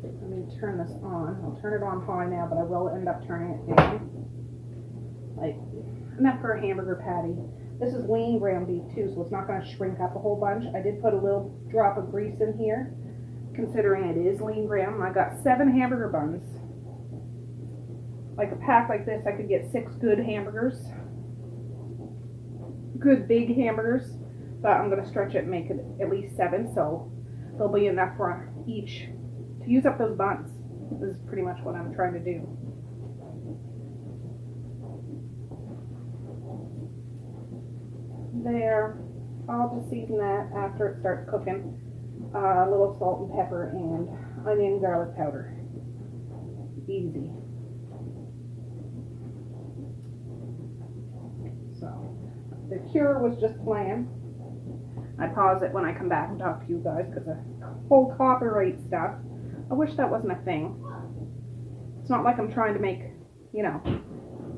Let me turn this on. I'll turn it on high now, but I will end up turning it down. Like, enough for a hamburger patty. This is lean ground beef too, so it's not going to shrink up a whole bunch. I did put a little drop of grease in here, considering it is lean ground. I got 7 hamburger buns. Like a pack like this, I could get 6 good hamburgers. Good big hamburgers. But I'm going to stretch it and make it at least 7, so there'll be enough for each to use up those buns. This is pretty much what I'm trying to do. There. I'll just season that after it starts cooking. A little salt and pepper and onion and garlic powder. Easy. So, the cure was just planned. I pause it when I come back and talk to you guys because of whole copyright stuff. I wish that wasn't a thing. It's not like I'm trying to make, you know,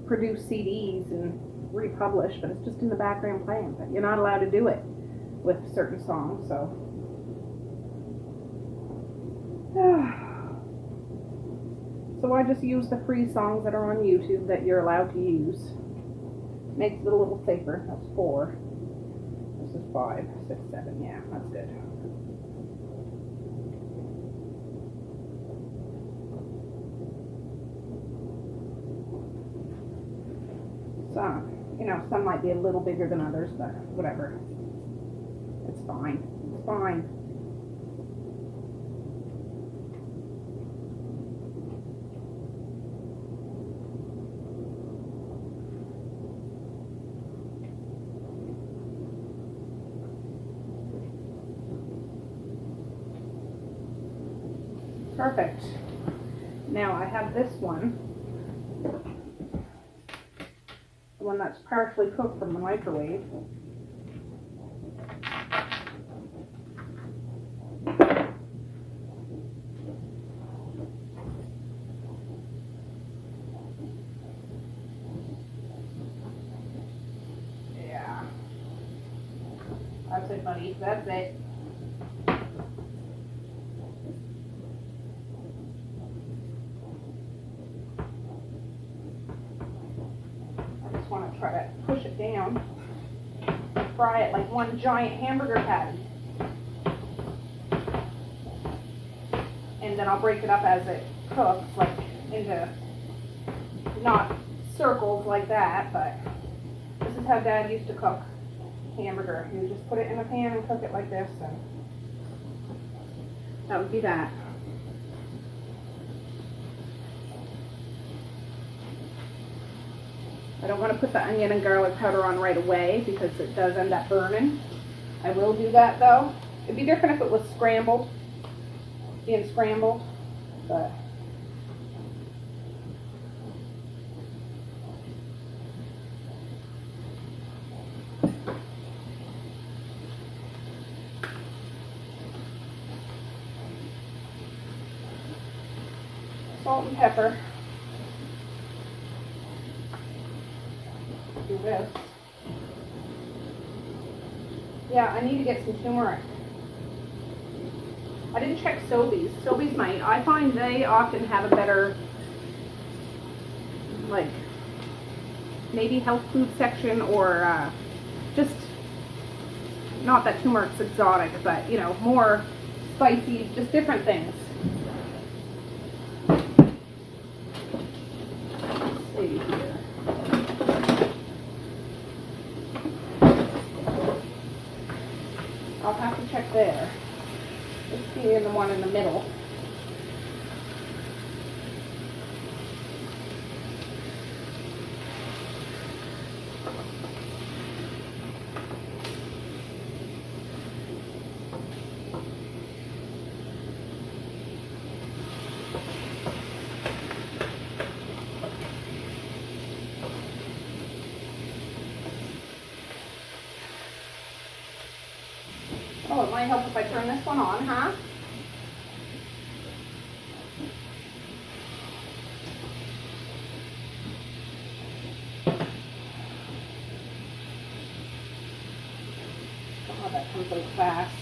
produce CDs and republish, but it's just in the background playing. But you're not allowed to do it with certain songs, so. So I just use the free songs that are on YouTube that you're allowed to use. Makes it a little safer. That's 4. This is 5, 6, 7. Yeah, that's good. Some, you know, some might be a little bigger than others, but whatever. It's fine. It's fine. Perfect. Now I have this one. The one that's partially cooked from the microwave. Yeah. That's it, buddy. That's it. Want to try to push it down and fry it like one giant hamburger patty, and then I'll break it up as it cooks, like into not circles like that, but this is how Dad used to cook hamburger. He would just put it in a pan and cook it like this, and that would be that. I don't want to put the onion and garlic powder on right away because it does end up burning. I will do that though. It'd be different if it was scrambled, being scrambled, but Salt and pepper. Do this. Yeah, I need to get some turmeric. I didn't check Sobeys. Sobeys might. I find they often have a better, like, maybe health food section, or just, not that turmeric's exotic, but, you know, more spicy, just different things. Let's see here. I'll have to check there. Let's see in the one in the middle. Oh, it might help if I turn this one on, huh? Oh, that comes out fast.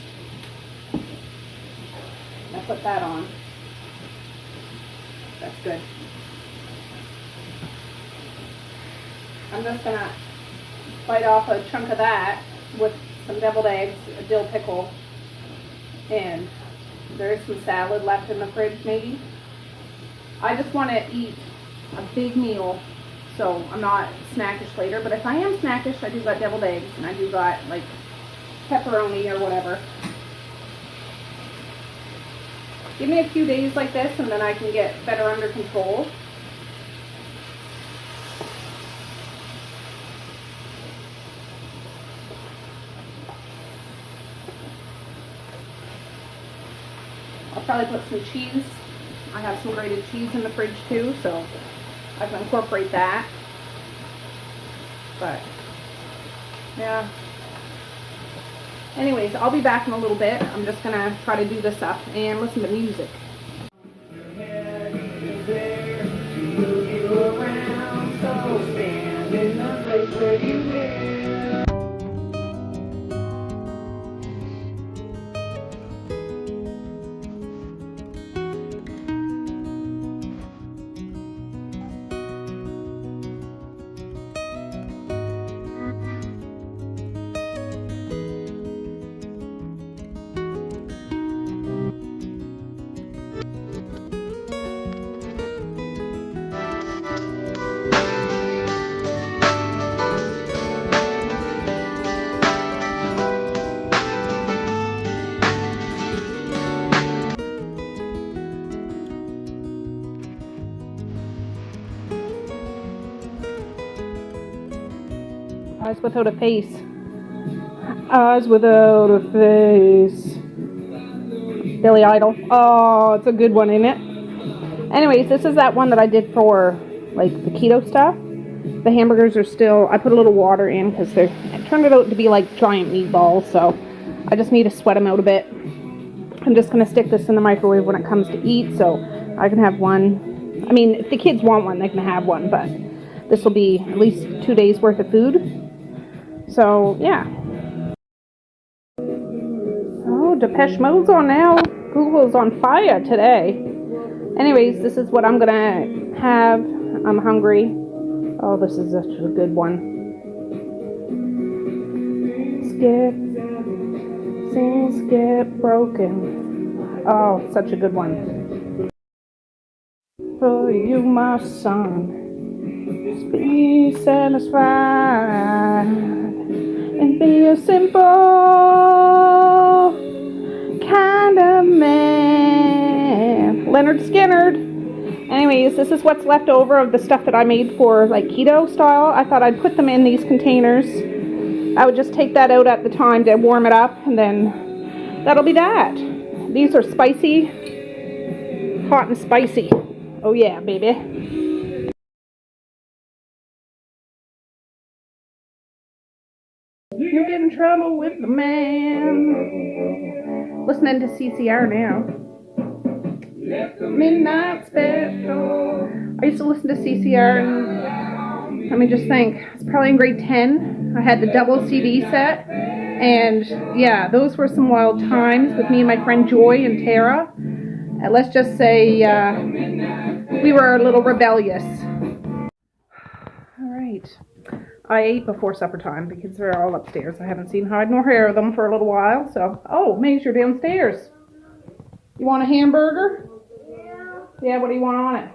Now put that on. That's good. I'm just gonna bite off a chunk of that with some deviled eggs, a dill pickle, and there's some salad left in the fridge maybe. I just want to eat a big meal, so I'm not snackish later, but if I am snackish, I do got deviled eggs, and I do got like pepperoni or whatever. Give me a few days like this and then I can get better under control. I'll probably put some cheese. I have some grated cheese in the fridge too, so I can incorporate that. But, yeah. Anyways, I'll be back in a little bit. I'm just gonna try to do this up and listen to music. Eyes without a face. Eyes without a face. Billy Idol. Oh, it's a good one, isn't it? Anyways, this is that one that I did for like the keto stuff. The hamburgers are still, I put a little water in because it turned it out to be like giant meatballs, so I just need to sweat them out a bit. I'm just going to stick this in the microwave when it comes to eat, so I can have one. I mean, if the kids want one, they can have one, but this will be at least 2 days worth of food. So, yeah. Oh, Depeche Mode's on now. Google's on fire today. Anyways, this is what I'm going to have. I'm hungry. Oh, this is such a good one. Skip. Things get broken. Oh, such a good one. For you, my son. Just be satisfied and be a simple kind of man. Leonard Skinnerd. Anyways, this is what's left over of the stuff that I made for like keto style. I thought I'd put them in these containers. I would just take that out at the time to warm it up, and then that'll be that. These are spicy, hot and spicy. Oh yeah, baby. You get in trouble with the man. Listening to CCR now. Midnight Special. I used to listen to CCR, and let me just think. It's probably in grade 10. I had the double CD set, and yeah, those were some wild times with me and my friend Joy and Tara. And let's just say we were a little rebellious. All right. I ate before supper time because they're all upstairs. I haven't seen hide nor hair of them for a little while. So, oh, Maze, you're downstairs. You want a hamburger? Yeah. Yeah, what do you want on it?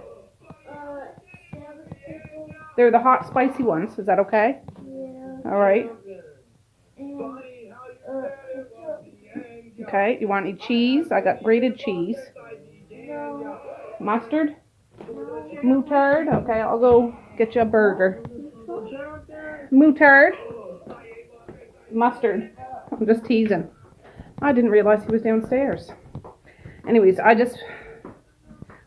They're the hot, spicy ones. Is that okay? Yeah. All right. And, Okay. You want any cheese? I got grated cheese. no. Mustard? Moutarde? Okay, I'll go get you a burger. Moutarde? Mustard. I'm just teasing. I didn't realize he was downstairs. Anyways,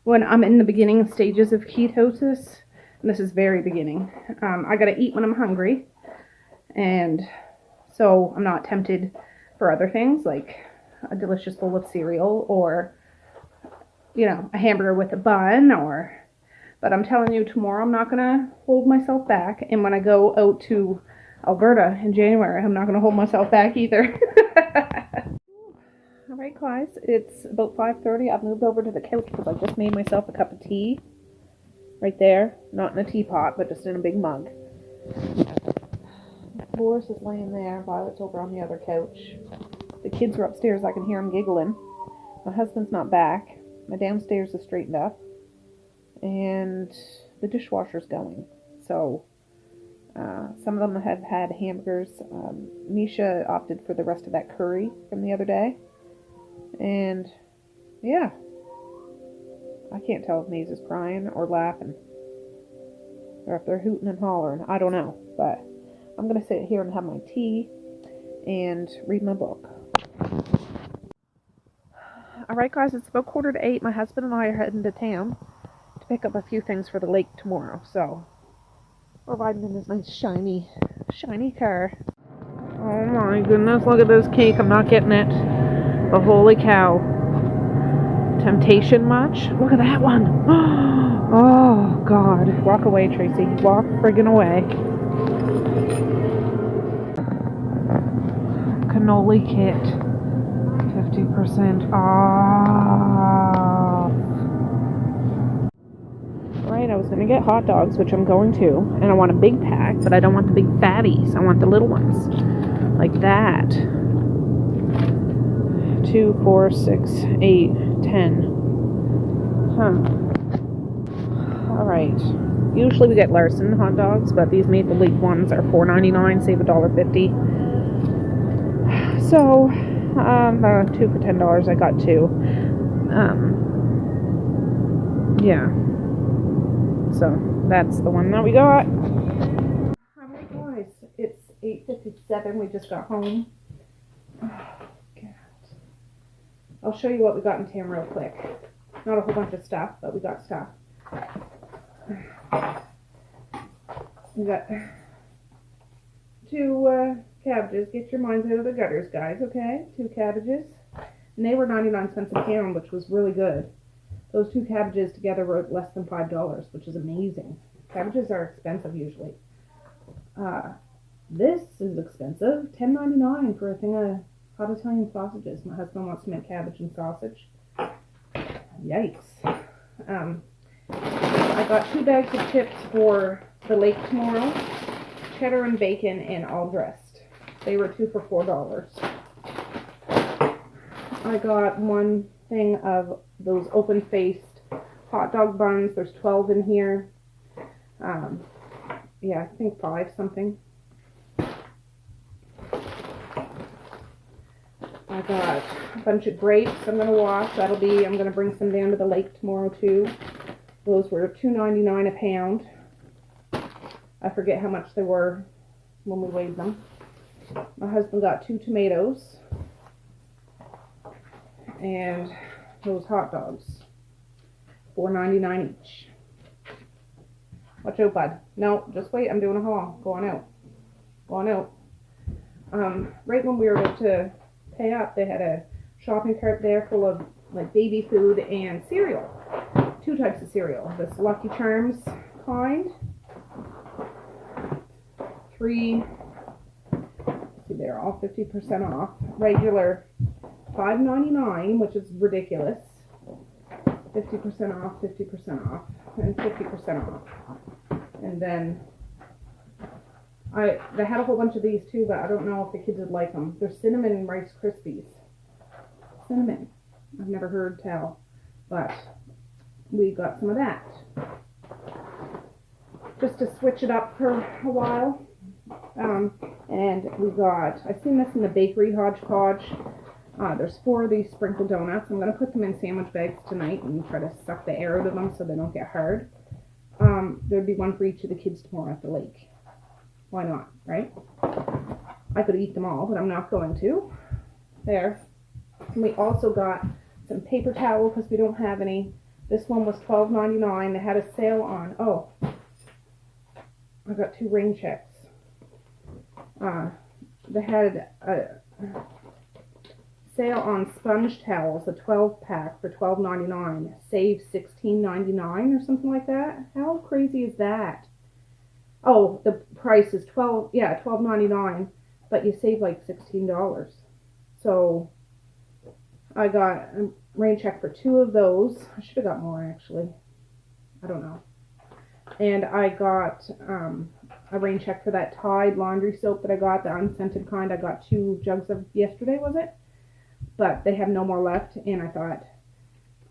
when I'm in the beginning stages of ketosis, and this is very beginning, I gotta eat when I'm hungry, and so I'm not tempted for other things like a delicious bowl of cereal or, a hamburger with a bun, but I'm telling you, tomorrow I'm not gonna hold myself back, and when I go out to Alberta in January, I'm not gonna hold myself back either. All right, guys, it's about 5:30. I've moved over to the couch because I just made myself a cup of tea. Right there. Not in a teapot, but just in a big mug. Boris is laying there. Violet's over on the other couch. The kids are upstairs. I can hear them giggling. My husband's not back. My downstairs is straightened up. And the dishwasher's going. So, some of them have had hamburgers. Misha opted for the rest of that curry from the other day. And, yeah. I can't tell if Maze is crying or laughing. Or if they're hooting and hollering. I don't know. But I'm going to sit here and have my tea and read my book. Alright, guys, it's about 7:45. My husband and I are heading to town to pick up a few things for the lake tomorrow. So, we're riding in this nice shiny car. Oh my goodness, look at this cake. I'm not getting it. But holy cow. Temptation much? Look at that one. Oh, God. Walk away, Tracey. Walk friggin' away. Cannoli kit. 50% off. Right, I was going to get hot dogs, which I'm going to. And I want a big pack, but I don't want the big fatties. I want the little ones. Like that. 2, 4, 6, 8, 10. Huh. Alright. Usually we get Larson hot dogs, but these Maple Leaf ones are $4.99, save $1.50. So, 2 for $10, I got 2. Yeah. So, that's the one that we got. Alright guys, it's 8:57, we just got home. I'll show you what we got in town real quick. Not a whole bunch of stuff, but we got stuff. We got 2 cabbages. Get your minds out of the gutters, guys, okay? 2 cabbages. And they were 99 cents a pound, which was really good. Those 2 cabbages together were less than $5, which is amazing. Cabbages are expensive usually. This is expensive. $10.99 for a thing of hot Italian sausages. My husband wants to make cabbage and sausage. Yikes. I got 2 bags of chips for the lake tomorrow. Cheddar and bacon and all dressed. They were 2 for $4. I got 1 thing of those open-faced hot dog buns. There's 12 in here. Yeah, I think 5 something. I got a bunch of grapes I'm going to wash. I'm going to bring some down to the lake tomorrow too. Those were $2.99 a pound. I forget how much they were when we weighed them. My husband got 2 tomatoes. And those hot dogs. $4.99 each. Watch out, bud. No, just wait. I'm doing a haul. Go on out. Go on out. Right when we were about to pay up, they had a shopping cart there full of like baby food and cereal. 2 types of cereal. This Lucky Charms kind. 3, see, they're all 50% off. Regular $5.99, which is ridiculous. 50% off, 50% off, and 50% off. And then they had a whole bunch of these too, but I don't know if the kids would like them. They're cinnamon Rice Krispies. Cinnamon. I've never heard tell, but we got some of that. Just to switch it up for a while. And we got, I've seen this in the bakery hodgepodge. There's 4 of these sprinkle donuts. I'm going to put them in sandwich bags tonight and try to suck the air out of them so they don't get hard. There'd be one for each of the kids tomorrow at the lake. Why not, right? I could eat them all, but I'm not going to. There. And we also got some paper towel because we don't have any. This one was $12.99. They had a sale on, oh, I got 2 rain checks. They had a sale on sponge towels, a 12-pack for $12.99. Save $16.99 or something like that. How crazy is that? Oh, the price is $12.99, but you save like $16. So I got a rain check for 2 of those. I should have got more actually. I don't know. And I got a rain check for that Tide laundry soap that I got, the unscented kind. I got 2 jugs of yesterday, was it? But they have no more left, and I thought,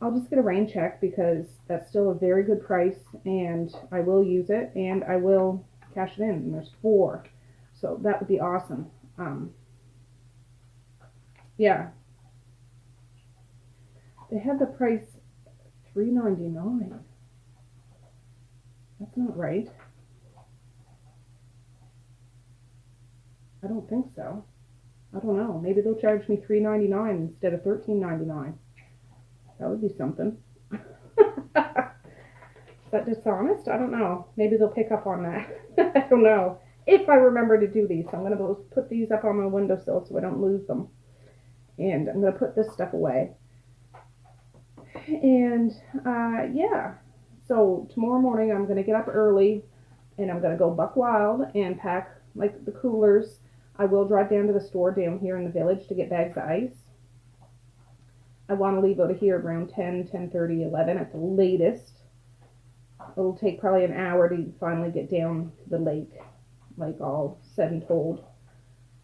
I'll just get a rain check because that's still a very good price, and I will use it, and I will cash it in. And there's 4, so that would be awesome. Yeah. They had the price $3.99. That's not right. I don't think so. I don't know. Maybe they'll charge me $3.99 instead of $13.99. That would be something. Is that dishonest? I don't know. Maybe they'll pick up on that. I don't know. If I remember to do these, so I'm going to put these up on my windowsill so I don't lose them. And I'm going to put this stuff away. And yeah. So tomorrow morning I'm going to get up early and I'm going to go buck wild and pack like the coolers. I will drive down to the store down here in the village to get bags of ice. I want to leave out of here around 10, 10:30, 11 at the latest. It'll take probably an hour to finally get down the lake, like all said and told.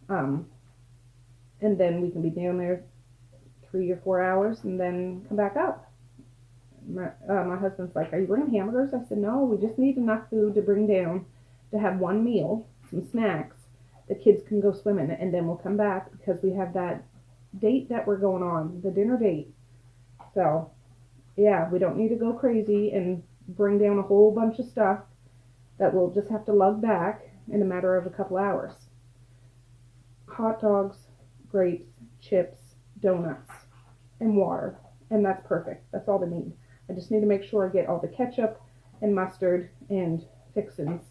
And then we can be down there 3 or 4 hours and then come back up. My husband's like, are you bringing hamburgers? I said, no, we just need enough food to bring down to have one meal, some snacks. The kids can go swimming, and then we'll come back because we have that date that we're going on, the dinner date. So, yeah, we don't need to go crazy and bring down a whole bunch of stuff that we'll just have to lug back in a matter of a couple hours. Hot dogs, grapes, chips, donuts, and water. And that's perfect. That's all they need. I just need to make sure I get all the ketchup and mustard and fixins,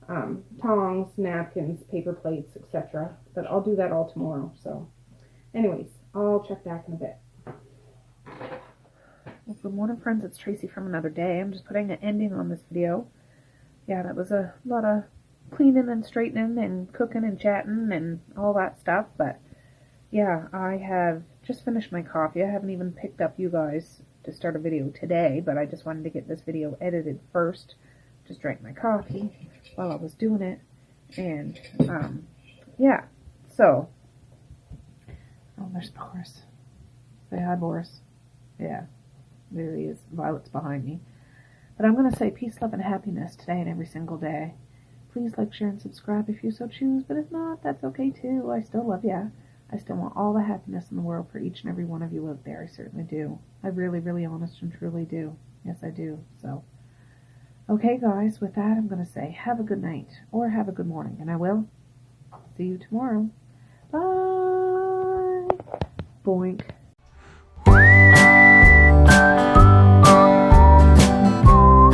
tongs, napkins, paper plates, etc. But I'll do that all tomorrow. So anyways, I'll check back in a bit. Well, good morning, friends. It's Tracey from Another Day. I'm just putting an ending on this video. Yeah, that was a lot of cleaning and straightening and cooking and chatting and all that stuff. But yeah, I have just finished my coffee. I haven't even picked up you guys to start a video today, but I just wanted to get this video edited first. Just drank my coffee while I was doing it. And yeah, so oh, there's Boris. Say hi, Boris. Yeah, there he is. Violet's behind me. But I'm going to say peace, love, and happiness today and every single day. Please like, share, and subscribe if you so choose, but if not, that's okay too. I still love ya. I still want all the happiness in the world for each and every one of you out there. I certainly do. I really, really honest and truly do. Yes, I do. So, okay, guys, with that, I'm going to say have a good night or have a good morning, and I will see you tomorrow. Bye. Boink.